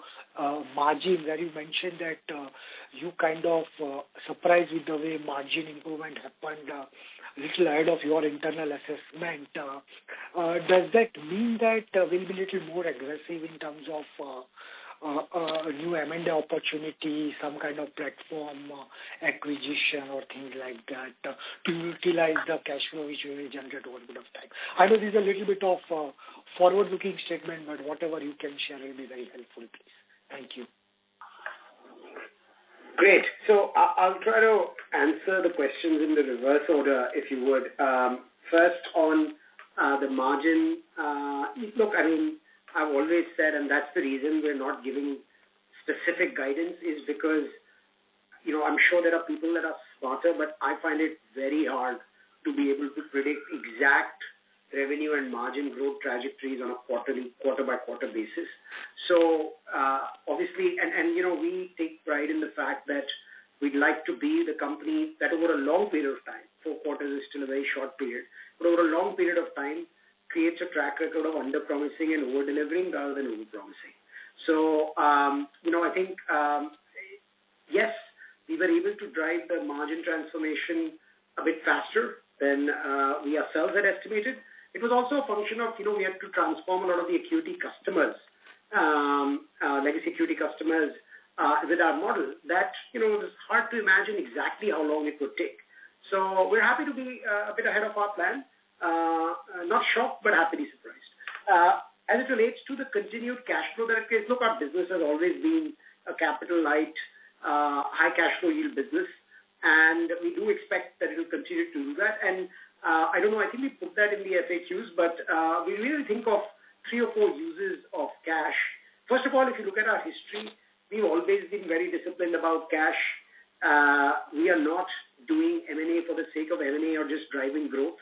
margin, where you mentioned that you kind of surprised with the way margin improvement happened little ahead of your internal assessment. Does that mean that we'll be a little more aggressive in terms of new M&A opportunity, some kind of platform acquisition or things like that to utilize the cash flow which you will generate over a bit of time? I know this is a little bit of forward-looking statement, but whatever you can share will be very helpful, please. Thank you. Great. So I'll try to answer the questions in the reverse order, if you would. First, on the margin. Look, I mean, I've always said, and that's the reason we're not giving specific guidance, is because, I'm sure there are people that are smarter, but I find it very hard to be able to predict exact revenue and margin growth trajectories on a quarter-by-quarter basis. So, obviously, and we take pride in the fact that we'd like to be the company that over a long period of time, 4 quarters is still a very short period, but over a long period of time, creates a track record of under-promising and over-delivering rather than over-promising. So, I think, yes, we were able to drive the margin transformation a bit faster than we ourselves had estimated. It was also a function of, we had to transform a lot of the acuity customers, legacy acuity customers, with our model. That, it was hard to imagine exactly how long it would take. So we're happy to be a bit ahead of our plan. Not shocked, but happily surprised. As it relates to the continued cash flow that it creates, look, our business has always been a capital light, high cash flow yield business, and we do expect that it will continue to do that. And I don't know, I think we put that in the FAQs, but we really think of 3 or 4 uses of cash. First of all, if you look at our history, we've always been very disciplined about cash. We are not doing M&A for the sake of M&A or just driving growth.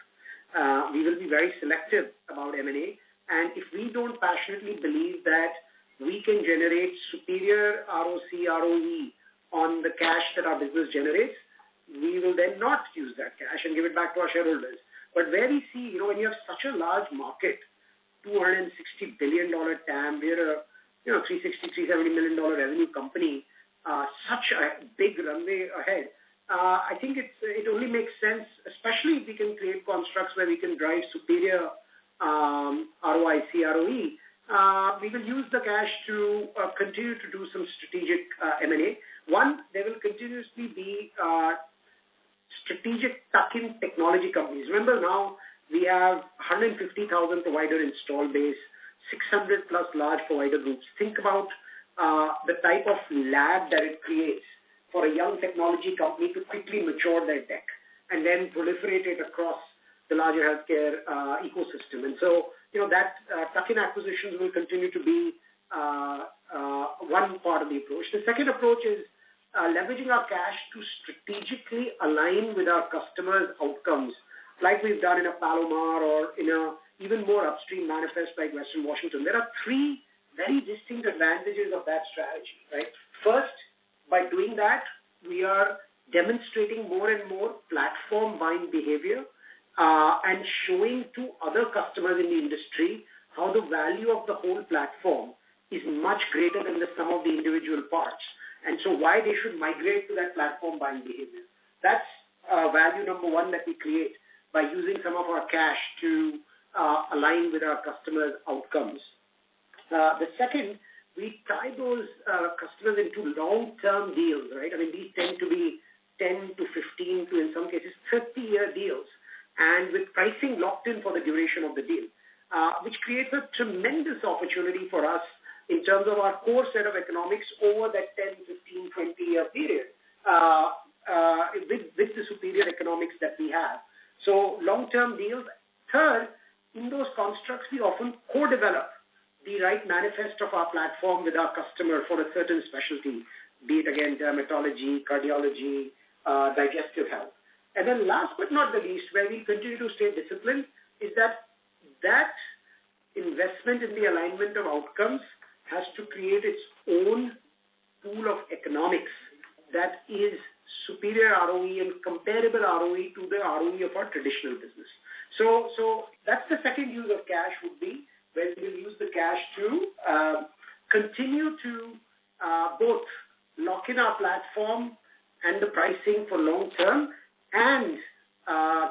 We will be very selective about M&A, and if we don't passionately believe that we can generate superior ROC, ROE on the cash that our business generates, we will then not use that cash and give it back to our shareholders. But where we see, when you have such a large market, $260 billion TAM, we're a $370 million revenue company, such a big runway ahead. I think it only makes sense, especially if we can create constructs where we can drive superior ROIC, ROE. We will use the cash to continue to do some strategic M&A. One, there will continuously be strategic tuck-in technology companies. Remember now, we have 150,000 provider install base, 600 plus large provider groups. Think about the type of lab that it creates for a young technology company to quickly mature their tech and then proliferate it across the larger healthcare ecosystem. And so, that tuck-in acquisitions will continue to be one part of the approach. The second approach is leveraging our cash to strategically align with our customers' outcomes, like we've done in a Palomar or in a even more upstream manifest like Western Washington. There are three very distinct advantages of that strategy, right? First, by doing that, we are demonstrating more and more platform buying behavior and showing to other customers in the industry how the value of the whole platform is much greater than the sum of the individual parts. And so why they should migrate to that platform buying behavior. That's value number one that we create by using some of our cash to align with our customers' outcomes. The second, we tie those customers into long-term deals, right? I mean, these tend to be 10 to 15 to, in some cases, 30-year deals, and with pricing locked in for the duration of the deal, which creates a tremendous opportunity for us in terms of our core set of economics over that 10, 15, 20-year period with the superior economics that we have. So long-term deals. Third, in those constructs, we often co-develop the right manifest of our platform with our customer for a certain specialty, be it, again, dermatology, cardiology, digestive health. And then last but not the least, where we continue to stay disciplined, is that investment in the alignment of outcomes has to create its own pool of economics that is superior ROE and comparable ROE to the ROE of our traditional business. So that's the second use of cash would be where we will use the cash to continue to both lock in our platform and the pricing for long term and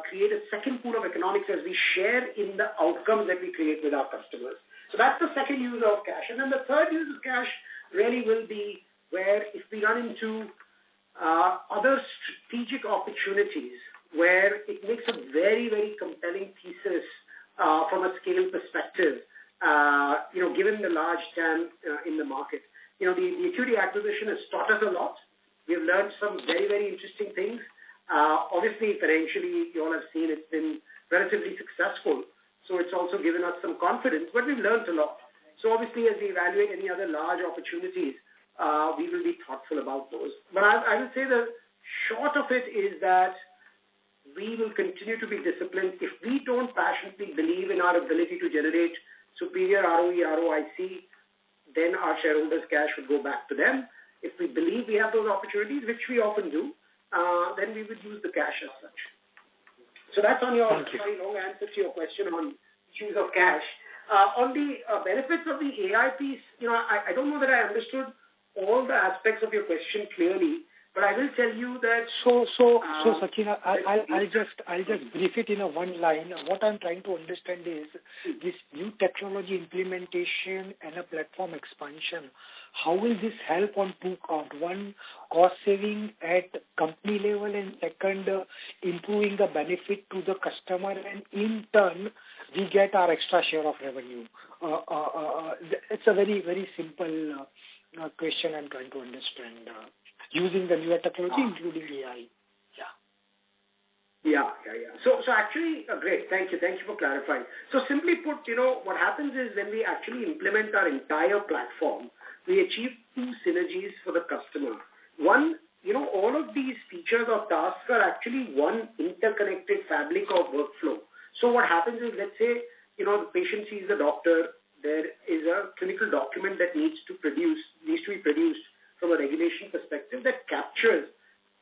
create a second pool of economics as we share in the outcomes that we create with our customers. So that's the second use of cash. And then the third use of cash really will be where if we run into other strategic opportunities where it makes a very, very compelling thesis from a scale perspective, given the large TAM in the market. The Acuity acquisition has taught us a lot. We've learned some very, very interesting things. Obviously, financially, you all have seen it's been relatively successful. So it's also given us some confidence, but we've learned a lot. So obviously, as we evaluate any other large opportunities, we will be thoughtful about those. But I would say the short of it is that we will continue to be disciplined. If we don't passionately believe in our ability to generate superior ROE, ROIC, then our shareholders' cash would go back to them. If we believe we have those opportunities, which we often do, then we would use the cash as such. So that's on your very long answer to your question on use of cash. On the benefits of the AI piece, I don't know that I understood all the aspects of your question clearly, but I will tell you that. So Sachin, I'll just brief it in a one line. What I'm trying to understand is this new technology implementation and a platform expansion. How will this help on two counts? One, cost saving at company level, and second, improving the benefit to the customer, and in turn, we get our extra share of revenue. It's a very, very simple question I'm trying to understand. Using the newer technology, including AI. Yeah. So actually, great. Thank you for clarifying. So simply put, what happens is when we actually implement our entire platform, we achieve two synergies for the customer. One, all of these features or tasks are actually one interconnected fabric of workflow. So what happens is, let's say, the patient sees the doctor, there is a clinical document that needs to be produced from a regulation perspective that captures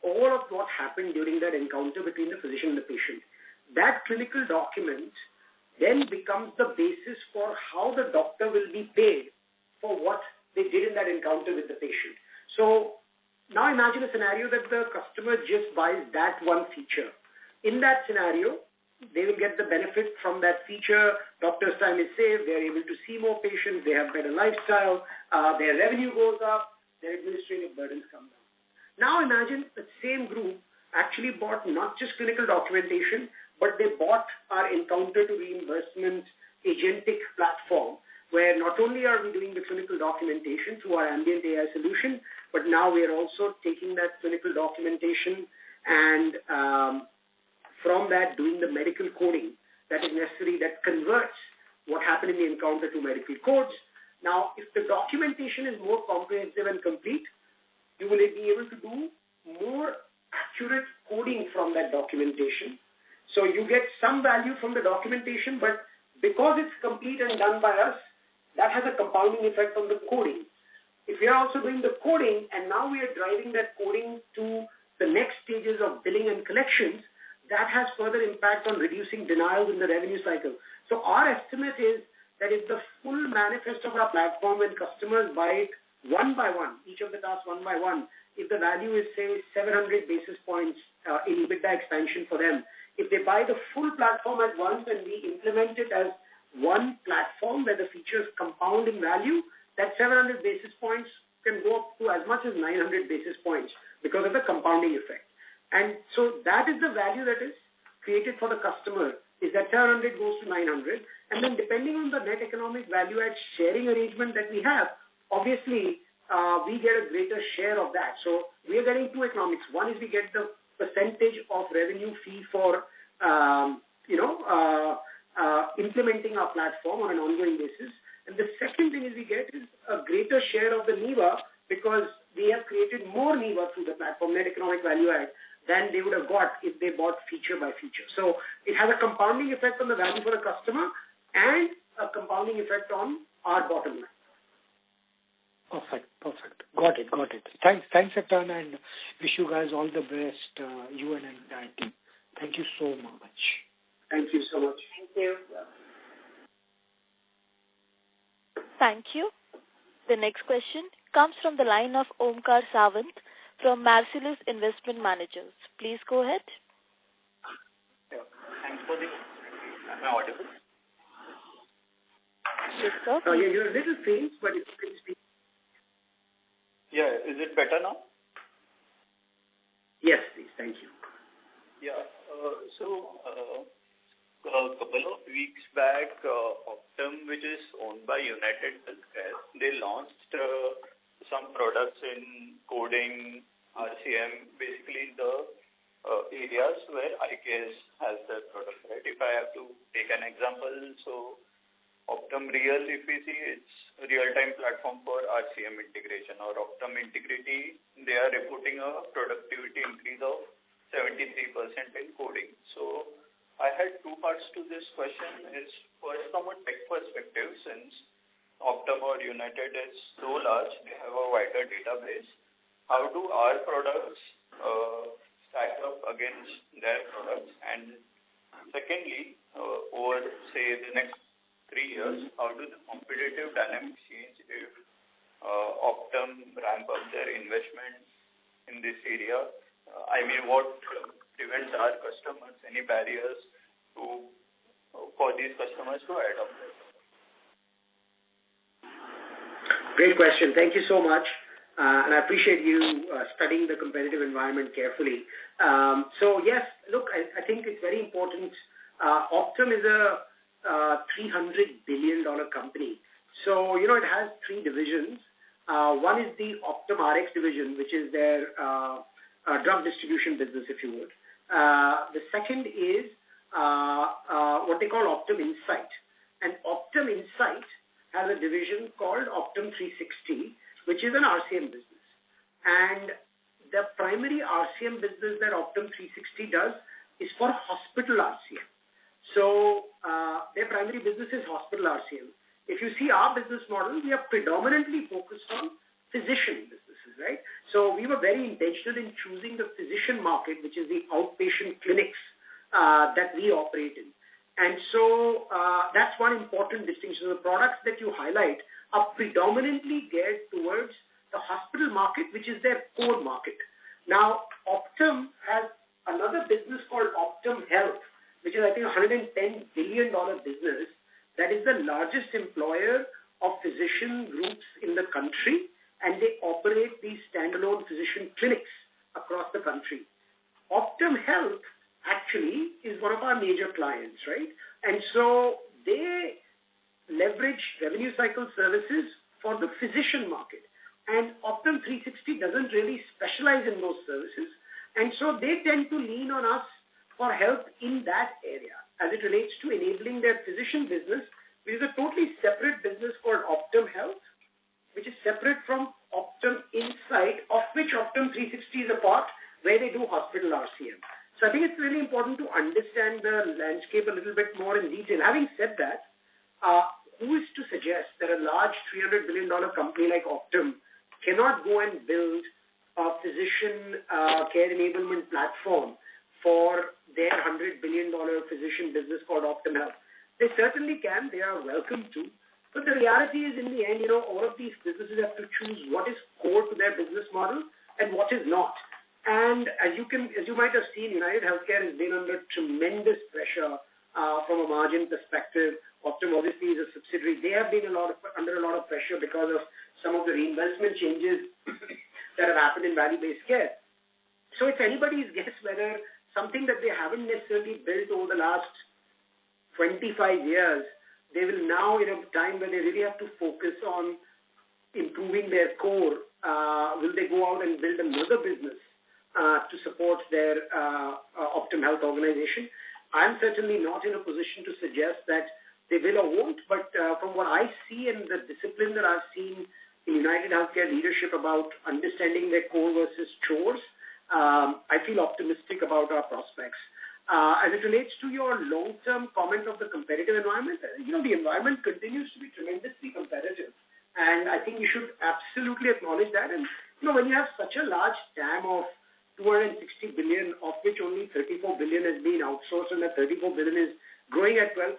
all of what happened during that encounter between the physician and the patient. That clinical document then becomes the basis for how the doctor will be paid for what they did in that encounter with the patient. So now imagine a scenario that the customer just buys that one feature. In that scenario, they will get the benefit from that feature. Doctor's time is saved. They're able to see more patients. They have better lifestyle. Their revenue goes up. Their administrative burdens come down. Now imagine the same group actually bought not just clinical documentation, but they bought our encounter to reimbursement agentic platform, where not only are we doing the clinical documentation through our ambient AI solution, but now we are also taking that clinical documentation and from that doing the medical coding that is necessary, that converts what happened in the encounter to medical codes. Now, if the documentation is more comprehensive and complete, you will be able to do more accurate coding from that documentation. So you get some value from the documentation, but because it's complete and done by us, that has a compounding effect on the coding. If we are also doing the coding, and now we are driving that coding to the next stages of billing and collections, that has further impact on reducing denials in the revenue cycle. So our estimate is that if the full manifest of our platform, when customers buy it one by one, each of the tasks one by one, if the value is, say, 700 basis points in EBITDA expansion for them, if they buy the full platform at once and we implement it as one platform where the features compound in value, that 700 basis points can go up to as much as 900 basis points because of the compounding effect. And so that is the value that is created for the customer, is that 700 goes to 900. And then depending on the net economic value add sharing arrangement that we have, obviously we get a greater share of that. So we are getting two economics. One is we get the percentage of revenue fee for implementing our platform on an ongoing basis. And the second thing is we get is a greater share of the NEVA because we have created more NEVA through the platform, net economic value add, than they would have got if they bought feature by feature. So it has a compounding effect on the value for the customer and a compounding effect on our bottom line. Perfect. Got it. Thanks a ton, and wish you guys all the best, you and entire team. Thank you so much. Thank you so much. Thank you. Thank you. The next question comes from the line of Omkar Sawant from Marcellus Investment Managers. Please go ahead. Yeah. Thanks for the... Am I audible? Yes, sir. You're a little faint, but it's pretty speak. Yeah. Is it better now? Yes, please. Thank you. Yeah. A couple of weeks back, Optum, which is owned by United Healthcare, they launched some products in coding, RCM, basically the areas where IKS has their product, right? If I have to take an example, so Optum Real, if we see, it's a real-time platform for RCM integration, or Optum Integrity, they are reporting a productivity increase of 73% in coding. So I had two parts to this question. Is first, from a tech perspective, since Optum or United is so large, they have a wider database. How do our products stack up against their products? And secondly, over, say, the next 3 years, how do the competitive dynamics change if Optum ramp up their investment in this area? I mean, what prevents our customers, any barriers for these customers to adopt it? Great question. Thank you so much. And I appreciate you studying the competitive environment carefully. So yes, look, I think it's very important. Optum is a $300 billion company. So, it has three divisions. One is the Optum RX division, which is their drug distribution business, if you would. The second is what they call Optum Insight. And Optum Insight has a division called Optum 360, which is an RCM business. And the primary RCM business that Optum 360 does is for hospital RCM. So their primary business is hospital RCM. If you see our business model, we are predominantly focused on physician businesses, right? So we were very intentional in choosing the physician market, which is the outpatient clinics that we operate in. And so that's one important distinction. The products that you highlight are predominantly geared towards the hospital market, which is their core market. Now, Optum has another business called Optum Health, which is, I think, a $110 billion business that is the largest employer of physician groups in the country, and they operate these standalone physician clinics across the country. Optum Health actually is one of our major clients, right? And so they leverage revenue cycle services for the physician market. And Optum 360 doesn't really specialize in those services. And so they tend to lean on us for help in that area as it relates to enabling their physician business, which is a totally separate business called Optum Health, which is separate from Optum Insight, of which Optum 360 is a part, where they do hospital RCM. So I think it's really important to understand the landscape a little bit more in detail. Having said that, who is to suggest that a large $300 billion company like Optum cannot go and build a physician care enablement platform for their $100 billion physician business called Optum Health? They certainly can. They are welcome to. But the reality is, in the end, all of these businesses have to choose what is core to their business model and what is not. And as you might have seen, United Healthcare has been under tremendous pressure from a margin perspective. Optum obviously is a subsidiary. They have been under a lot of pressure because of some of the reinvestment changes that have happened in value-based care. So it's anybody's guess whether something that they haven't necessarily built over the last 25 years, they will now, in a time where they really have to focus on improving their core, will they go out and build another business to support their Optum Health organization? I'm certainly not in a position to suggest that they will or won't, but from what I see and the discipline that I've seen in United Healthcare leadership about understanding their core versus chores, I feel optimistic about our prospects. As it relates to your long-term comment of the competitive environment, the environment continues to be tremendously competitive. And I think we should absolutely acknowledge that. And, when you have such a large TAM of $260 billion, of which only $34 billion has been outsourced, and that $34 billion is growing at 12%,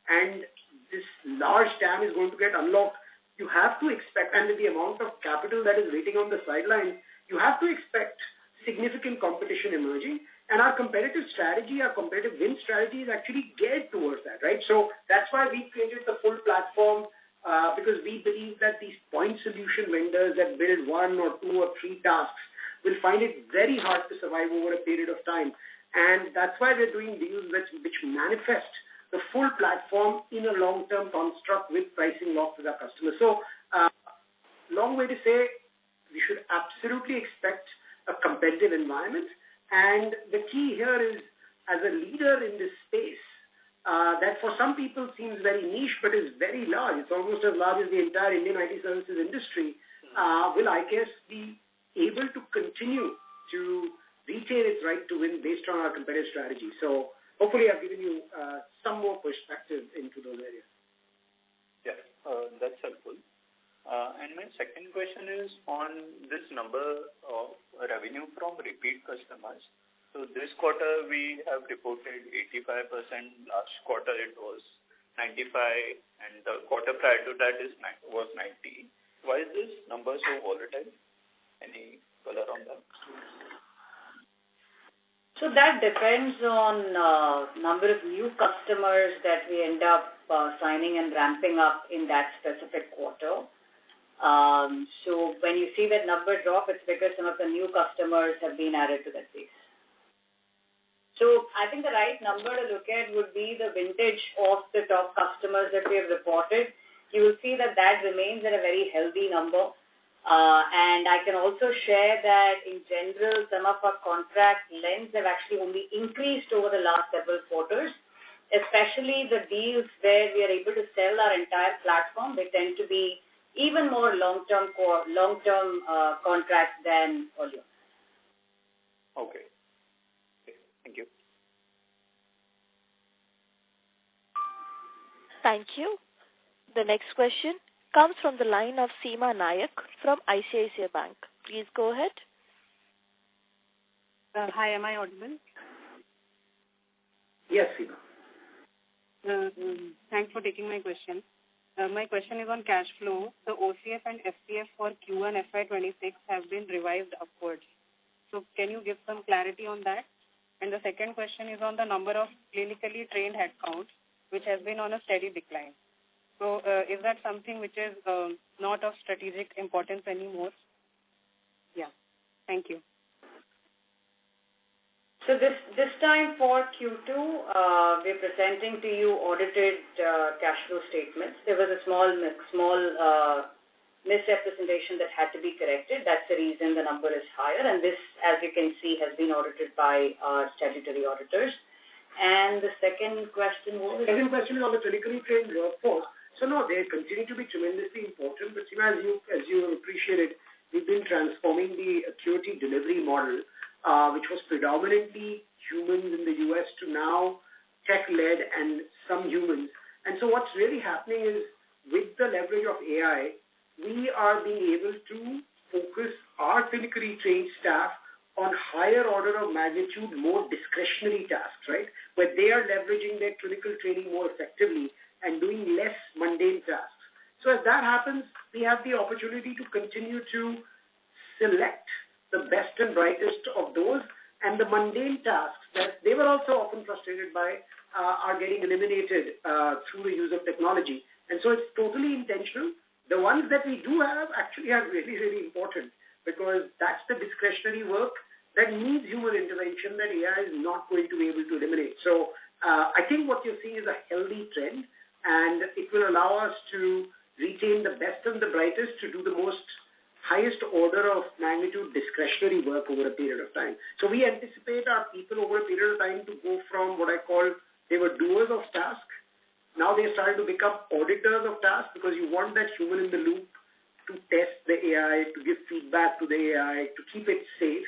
and this large TAM is going to get unlocked, you have to expect, and with the amount of capital that is waiting on the sidelines, you have to expect significant competition emerging. And our competitive strategy, our competitive win strategy is actually geared towards that, right? So that's why we created the full platform, because we believe that these point solution vendors that build one or two or three tasks will find it very hard to survive over a period of time. And that's why we're doing deals which manifest the full platform in a long-term construct with pricing locked with our customers. So, long way to say, we should absolutely expect a competitive environment. And the key here is, as a leader in this space, that for some people seems very niche, but is very large. It's almost as large as the entire Indian IT services industry. Will IKS be able to continue to retain its right to win based on our competitive strategy? So hopefully I've given you some more perspective into those areas. Yeah, that's helpful. And my second question is on this number of revenue from repeat customers. So this quarter we have reported 85%. Last quarter it was 95%, and the quarter prior to that was 90%. Why is this number so volatile? Any color on that? So that depends on number of new customers that we end up signing and ramping up in that specific quarter. So when you see that number drop, it's because some of the new customers have been added to that base. So I think the right number to look at would be the vintage of the top customers that we have reported. You will see that remains at a very healthy number. And I can also share that in general, some of our contract lengths have actually only increased over the last several quarters, especially the deals where we are able to sell our entire platform. They tend to be even more long-term contracts than earlier. Okay. Thank you. Thank you. The next question comes from the line of Seema Nayak from ICICI Bank. Please go ahead. Hi, am I audible? Yes, Seema. Thanks for taking my question. My question is on cash flow. The OCF and FCF for Q1 FY26 have been revised upwards. So can you give some clarity on that? And the second question is on the number of clinically trained headcounts, which has been on a steady decline. So is that something which is not of strategic importance anymore? Yeah. Thank you. So this time for Q2, we're presenting to you audited cash flow statements. There was a small misrepresentation that had to be corrected. That's the reason the number is higher. And this, as you can see, has been audited by our statutory auditors. And the second question was? The second question is on the clinically trained workforce. So no, they continue to be tremendously important. But as you appreciated, we've been transforming the acuity delivery model, which was predominantly humans in the US to now tech-led and some humans. And so what's really happening is with the leverage of AI, we are being able to focus our clinically trained staff on higher order of magnitude, more discretionary tasks, right? Where they are leveraging their clinical training more effectively and doing less mundane tasks. So as that happens, we have the opportunity to continue to select the best and brightest of those, and the mundane tasks that they were also often frustrated by are getting eliminated through the use of technology. And so it's totally intentional. The ones that we do have actually are really, really important because that's the discretionary work that needs human intervention that AI is not going to be able to eliminate. So I think what you're seeing is a healthy trend, and it will allow us to retain the best and the brightest to do the most highest order of magnitude discretionary work over a period of time. So we anticipate our people over a period of time to go from what I call they were doers of tasks. Now they started to become auditors of tasks because you want that human in the loop to test the AI, to give feedback to the AI, to keep it safe.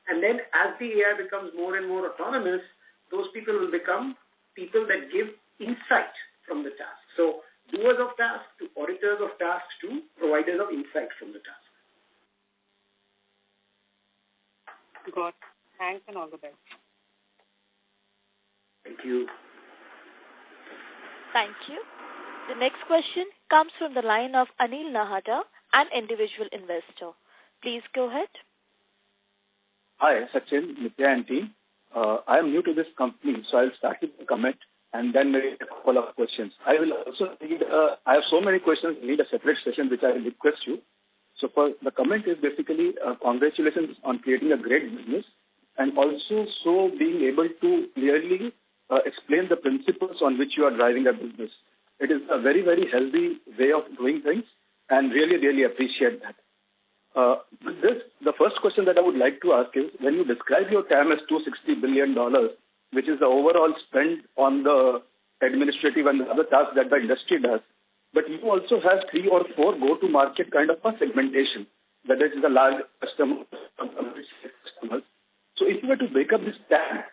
And then as the AI becomes more and more autonomous, those people will become people that give insight from the task. So doers of tasks to auditors of tasks to providers of insight from the task. Got it. Thanks and all the best. Thank you. Thank you. The next question comes from the line of Anil Nahata, an individual investor. Please go ahead. Hi, Sachin, Nitya and team. I am new to this company, so I'll start with a comment and then maybe a couple of questions. I will also need, I have so many questions, need a separate session which I will request you. So for the comment is basically congratulations on creating a great business and also so being able to clearly explain the principles on which you are driving a business. It is a very, very healthy way of doing things and really, really appreciate that. The first question that I would like to ask is, when you describe your TAM as $260 billion, which is the overall spend on the administrative and the other tasks that the industry does, but you also have 3 or 4 go-to-market kind of a segmentation, whether it is a large customer, customers. So if you were to break up this TAM,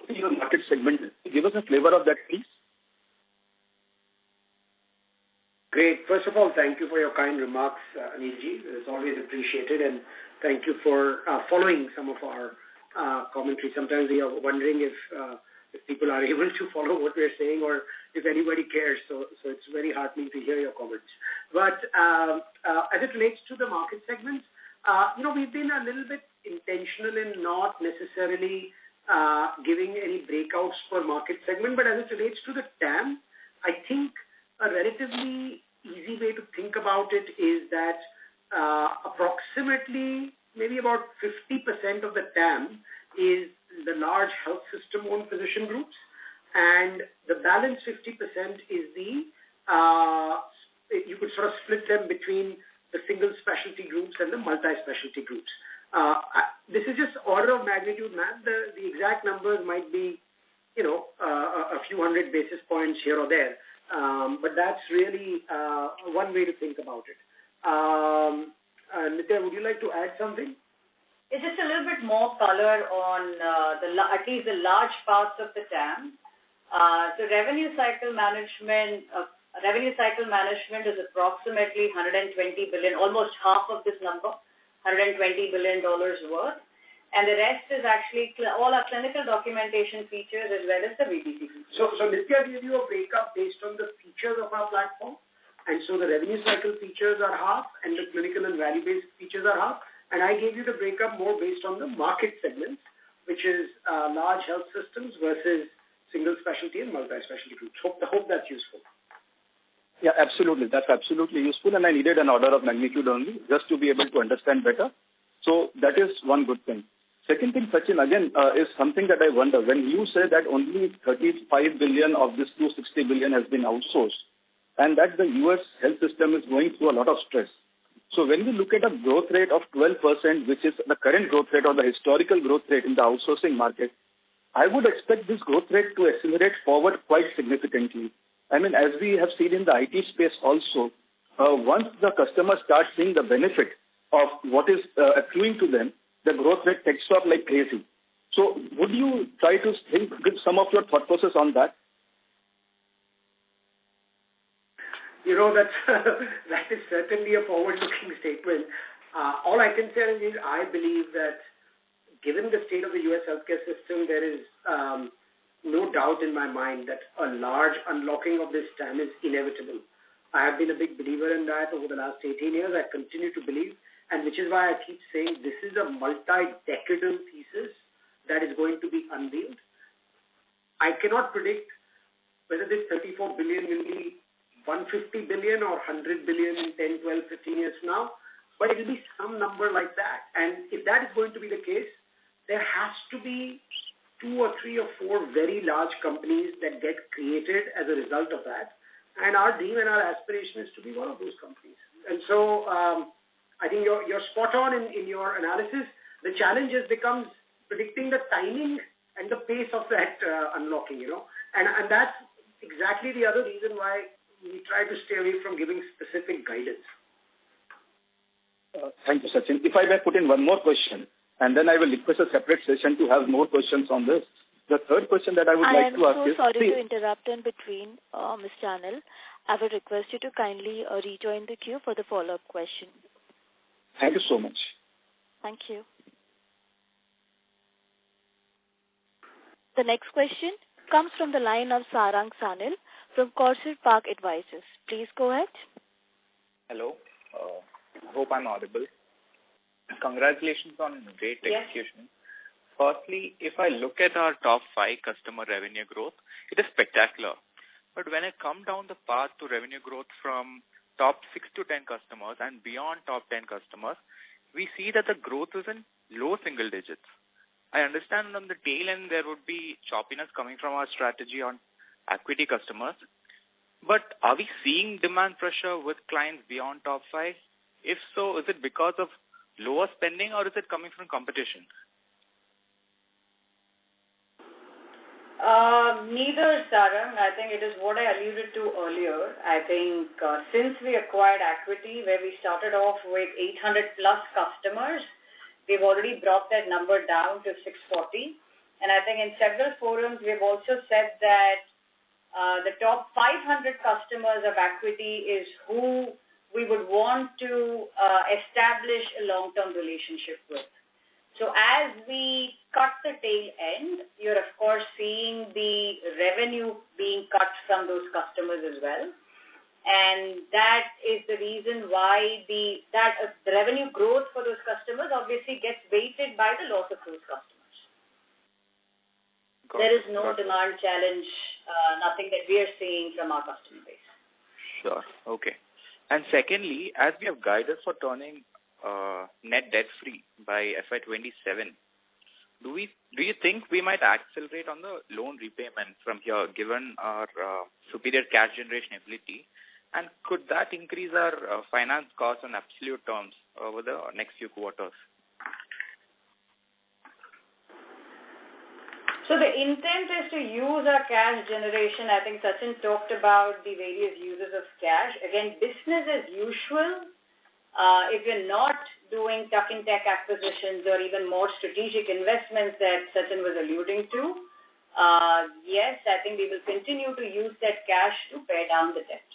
your market segment, give us a flavor of that, please. Great. First of all, thank you for your kind remarks, Anilji. It's always appreciated, and thank you for following some of our commentary. Sometimes we are wondering if people are able to follow what we're saying or if anybody cares. So it's very heartening to hear your comments. But as it relates to the market segments, we've been a little bit intentional in not necessarily giving any breakouts per market segment, but as it relates to the TAM, I think a relatively easy way to think about it is that approximately maybe about 50% of the TAM is the large health system-owned physician groups, and the balance 50% is you could sort of split them between the single specialty groups and the multi-specialty groups. This is just order of magnitude math. The exact numbers might be, a few hundred basis points here or there. But that's really one way to think about it. Nitya, would you like to add something? It's just a little bit more color on at least the large parts of the TAM. So revenue cycle management is approximately $120 billion, almost half of this number, $120 billion worth. And the rest is actually all our clinical documentation features as well as the VPC features. So Nitya gave you a breakup based on the features of our platform. And so the revenue cycle features are half and the clinical and value-based features are half. And I gave you the breakup more based on the market segments, which is large health systems versus single specialty and multi-specialty groups. Hope that's useful. Yeah, absolutely. That's absolutely useful. And I needed an order of magnitude only just to be able to understand better. So that is one good thing. Second thing, Sachin, again, is something that I wonder. When you say that only 35 billion of this 260 billion has been outsourced, and that the U.S. health system is going through a lot of stress. So when we look at a growth rate of 12%, which is the current growth rate or the historical growth rate in the outsourcing market, I would expect this growth rate to accelerate forward quite significantly. I mean, as we have seen in the IT space also, once the customers start seeing the benefit of what is accruing to them, the growth rate takes off like crazy. So would you try to give some of your thought process on that? You know, that is certainly a forward-looking statement. All I can say is I believe that given the state of the U.S. healthcare system, there is no doubt in my mind that a large unlocking of this TAM is inevitable. I have been a big believer in that over the last 18 years. I continue to believe, and which is why I keep saying this is a multi-decadal thesis that is going to be unveiled. I cannot predict whether this 34 billion will be 150 billion or 100 billion in 10, 12, 15 years from now, but it will be some number like that. And if that is going to be the case, there has to be 2 or 3 or 4 very large companies that get created as a result of that. And our dream and our aspiration is to be one of those companies. And so I think you're spot on in your analysis. The challenge just becomes predicting the timing and the pace of that unlocking, you know. And that's exactly the other reason why we try to stay away from giving specific guidance. Thank you, Sachin. If I may put in one more question, and then I will request a separate session to have more questions on this. The third question that I would like to ask is... I am so sorry to interrupt in between, Mr. Anil. I would request you to kindly rejoin the queue for the follow-up question. Thank you so much. Thank you. The next question comes from the line of Sarang Sanil from Corset Park Advisors. Please go ahead. Hello. Hope I'm audible. Congratulations on great execution. Yes. Firstly, if I look at our top 5 customer revenue growth, it is spectacular. But when I come down the path to revenue growth from top 6 to 10 customers and beyond top 10 customers, we see that the growth is in low single digits. I understand on the tail end there would be choppiness coming from our strategy on equity customers. But are we seeing demand pressure with clients beyond top 5? If so, is it because of lower spending or is it coming from competition? Neither, Sarang. I think it is what I alluded to earlier. I think since we acquired Equity, where we started off with 800 plus customers, we've already brought that number down to 640. And I think in several forums, we've also said that the top 500 customers of Equity is who we would want to establish a long-term relationship with. So as we cut the tail end, you're of course seeing the revenue being cut from those customers as well. And that is the reason why the revenue growth for those customers obviously gets weighted by the loss of those customers. There is no demand challenge, nothing that we are seeing from our customer base. Sure. Okay. And secondly, as we have guided for turning net debt free by FY27, do you think we might accelerate on the loan repayment from here, given our superior cash generation ability? And could that increase our finance costs in absolute terms over the next few quarters? So the intent is to use our cash generation. I think Sachin talked about the various uses of cash. Again, business as usual. If you're not doing tuck-in tech acquisitions or even more strategic investments that Sachin was alluding to, yes, I think we will continue to use that cash to pay down the debt.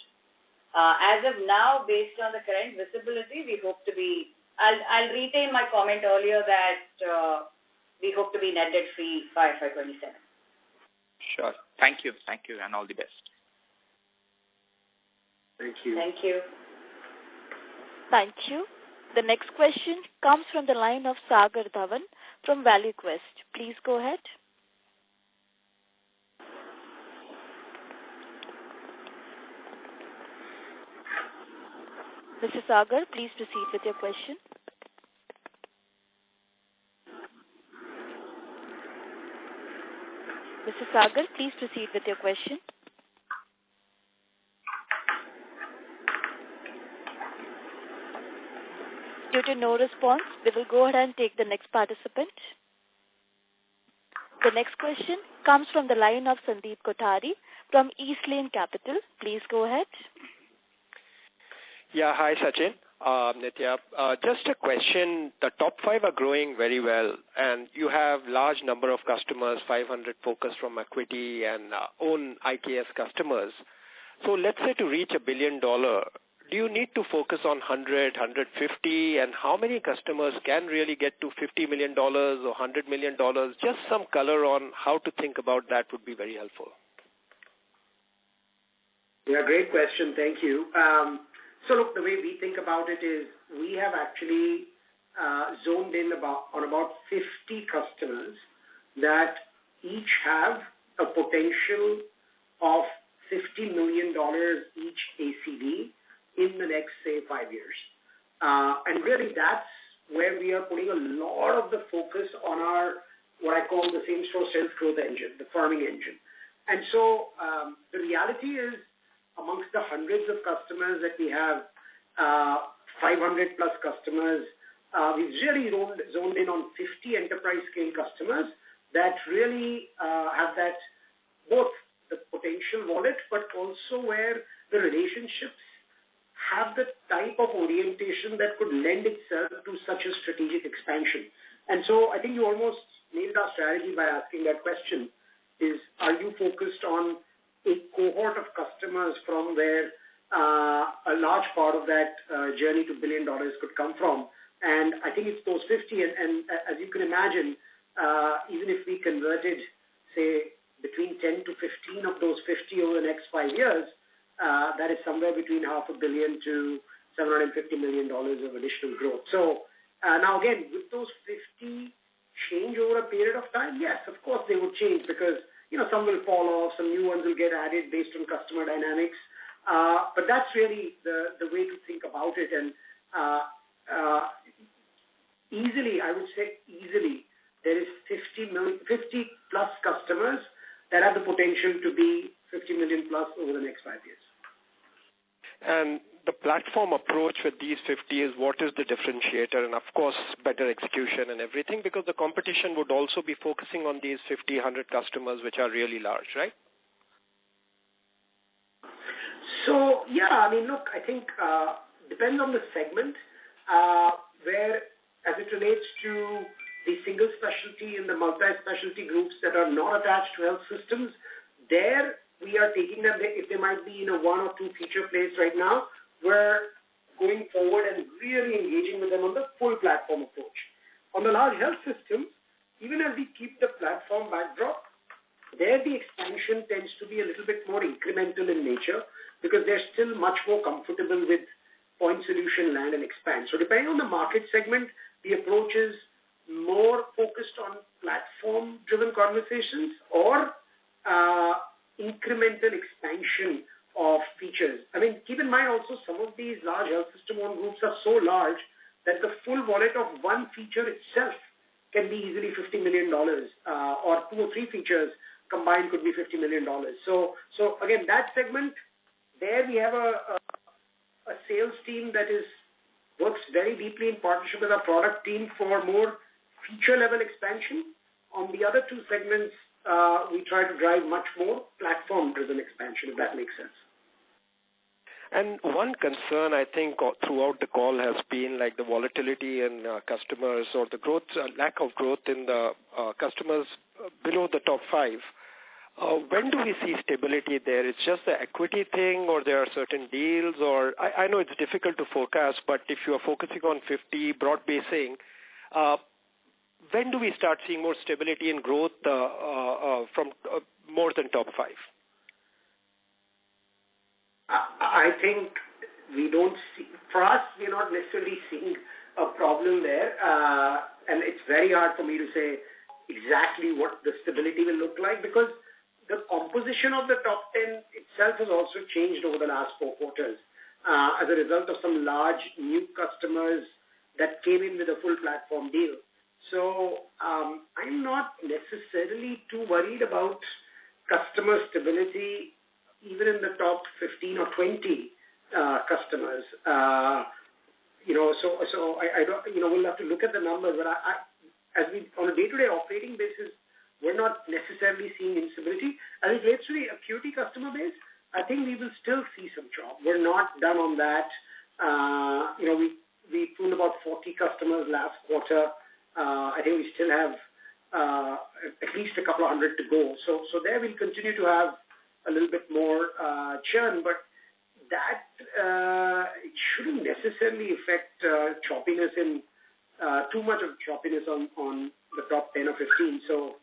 As of now, based on the current visibility, we hope to be, I'll retain my comment earlier that we hope to be net debt free by FY27. Sure. Thank you, and all the best. Thank you. Thank you. Thank you. The next question comes from the line of Sagar Dhawan from ValueQuest. Please go ahead. Mr. Sagar, please proceed with your question. Mr. Sagar, please proceed with your question. Due to no response, we will go ahead and take the next participant. The next question comes from the line of Sandeep Kothari from East Lane Capital. Please go ahead. Yeah, hi Sachin. Nitya, just a question. The top 5 are growing very well, and you have large number of customers, 500 focus from equity and own IKS customers. So let's say to reach $1 billion, do you need to focus on 100, 150, and how many customers can really get to $50 million or $100 million? Just some color on how to think about that would be very helpful. Yeah, great question. Thank you. So look, the way we think about it is we have actually zoned in on about 50 customers that each have a potential of $50 million each ACV in the next, say, 5 years. And really that's where we are putting a lot of the focus on our, what I call the same-store sales growth engine, the farming engine. And so the reality is, amongst the hundreds of customers that we have, 500 plus customers, we've really zoned in on 50 enterprise scale customers that really have that, both the potential wallet, but also where the relationships have the type of orientation that could lend itself to such a strategic expansion. And so I think you almost nailed our strategy by asking that question, is are you focused on a cohort of customers from where a large part of that journey to $1 billion could come from? And I think it's those 50, and as you can imagine, even if we converted, say, between 10 to 15 of those 50 over the next 5 years, that is somewhere between $500 million to $750 million of additional growth. So now again, would those 50 change over a period of time? Yes, of course they would change, because some will fall off, some new ones will get added based on customer dynamics. But that's really the way to think about it. And easily, I would say easily, there is 50 plus customers that have the potential to be 50 million plus over the next 5 years. And the platform approach with these 50 is what is the differentiator, and of course better execution and everything, because the competition would also be focusing on these 50, 100 customers which are really large, right? So yeah, I mean, look, I think depends on the segment, where as it relates to the single specialty and the multi-specialty groups that are not attached to health systems, there we are taking them, if they might be in a 1 or 2 feature place right now, we're going forward and really engaging with them on the full platform approach. On the large health systems, even as we keep the platform backdrop, there the expansion tends to be a little bit more incremental in nature, because they're still much more comfortable with point solution, land and expand. So depending on the market segment, the approach is more focused on platform-driven conversations or incremental expansion of features. I mean, keep in mind also some of these large health system-owned groups are so large that the full wallet of one feature itself can be easily $50 million, or 2 or 3 features combined could be $50 million. So again, that segment, there we have a sales team that works very deeply in partnership with our product team for more feature-level expansion. On the other 2 segments, we try to drive much more platform-driven expansion, if that makes sense. And one concern, I think, throughout the call has been like the volatility in customers, or the growth, lack of growth in the customers below the top 5. When do we see stability there? It's just the equity thing, or there are certain deals, or I know it's difficult to forecast, but if you are focusing on 50, broad basing, when do we start seeing more stability and growth from more than top 5? I think we don't see, for us, we're not necessarily seeing a problem there. And it's very hard for me to say exactly what the stability will look like, because the composition of the top 10 itself has also changed over the last 4 quarters as a result of some large new customers that came in with a full platform deal. So I'm not necessarily too worried about customer stability, even in the top 15 or 20 customers. So I don't, we'll have to look at the numbers, but as we, on a day-to-day operating basis, we're not necessarily seeing instability. As it relates to the acuity customer base, I think we will still see some chop. We're not done on that. We pruned about 40 customers last quarter. I think we still have at least a couple of hundred to go. So there we'll continue to have a little bit more churn, but that it shouldn't necessarily affect choppiness in too much of choppiness on the top 10 or 15. So,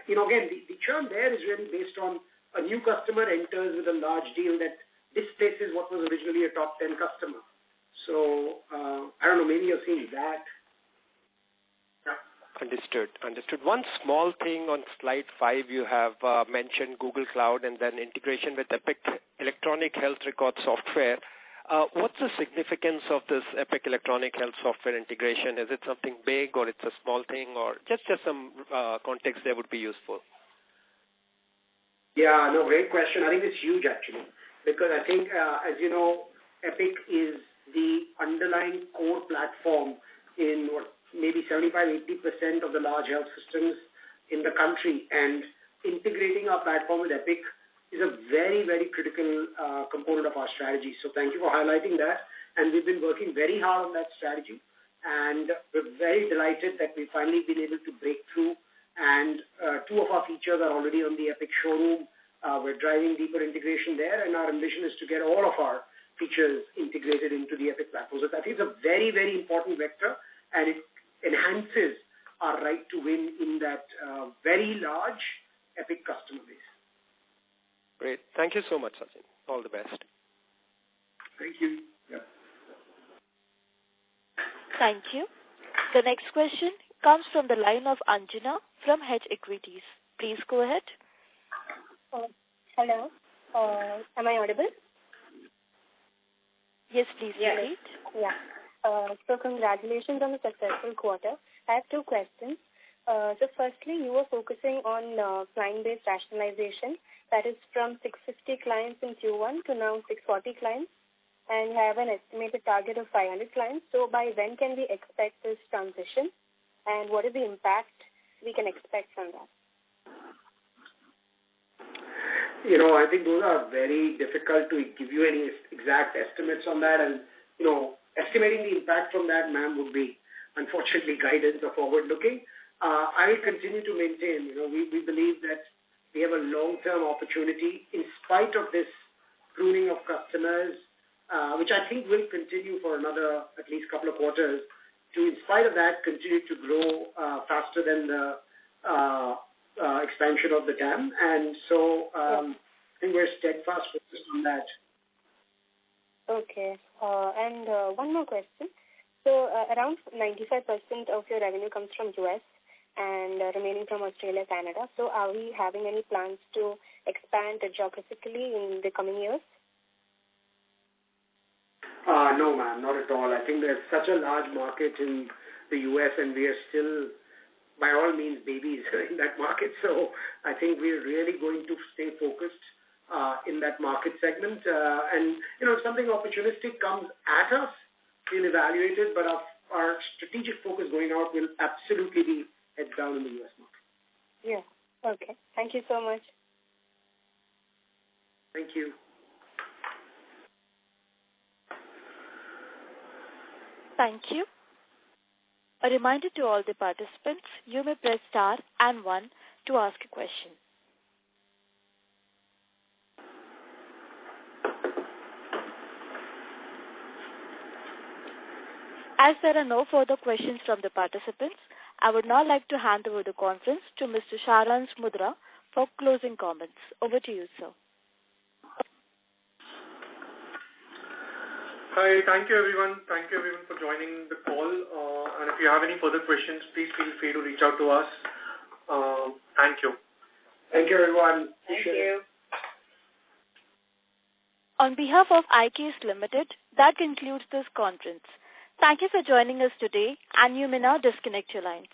again, the churn there is really based on a new customer enters with a large deal that displaces what was originally a top 10 customer. So, I don't know, maybe you're seeing that. Understood. One small thing on slide 5, you have mentioned Google Cloud and then integration with Epic Electronic Health Record software. What's the significance of this Epic Electronic Health software integration? Is it something big or it's a small thing, or just some context there would be useful? Yeah, no, great question. I think it's huge actually, because I think, as you know, Epic is the underlying core platform in maybe 75-80% of the large health systems in the country, and integrating our platform with Epic is a very, very critical component of our strategy. So thank you for highlighting that. And we've been working very hard on that strategy, and we're very delighted that we've finally been able to break through. And 2 of our features are already on the Epic showroom. We're driving deeper integration there, and our ambition is to get all of our features integrated into the Epic platform. So I think it's a very, very important vector, and it enhances our right to win in that very large Epic customer base. Great. Thank you so much, Sachin. All the best. Thank you. Yeah. Thank you. The next question comes from the line of Anjana from Hedge Equities. Please go ahead. Hello. Am I audible? Yes, please. Yes. Yeah. So congratulations on the successful quarter. I have 2 questions. So firstly, you were focusing on client-based rationalization. That is from 650 clients in Q1 to now 640 clients, and you have an estimated target of 500 clients. So by when can we expect this transition, and what is the impact we can expect from that? I think those are very difficult to give you any exact estimates on that, and estimating the impact from that, ma'am, would be unfortunately guidance or forward-looking. I will continue to maintain, we believe that we have a long-term opportunity in spite of this pruning of customers, which I think will continue for another at least couple of quarters, to, in spite of that, continue to grow faster than the expansion of the TAM. And so I think we're steadfast focused on that. Okay. And one more question. So around 95% of your revenue comes from US and remaining from Australia, Canada. So are we having any plans to expand geographically in the coming years? No, ma'am, not at all. I think there's such a large market in the US, and we are still, by all means, babies in that market. So I think we're really going to stay focused in that market segment. And, if something opportunistic comes at us, we'll evaluate it, but our strategic focus going out will absolutely be heads down in the US market. Yeah. Okay. Thank you so much. Thank you. Thank you. A reminder to all the participants, you may press star and 1 to ask a question. As there are no further questions from the participants, I would now like to hand over the conference to Mr. Sharans Mudra for closing comments. Over to you, sir. Hi, thank you everyone. Thank you everyone for joining the call. And if you have any further questions, please feel free to reach out to us. Thank you. Thank you, everyone. Thank you. On behalf of IKS Limited, that concludes this conference. Thank you for joining us today, and you may now disconnect your lines.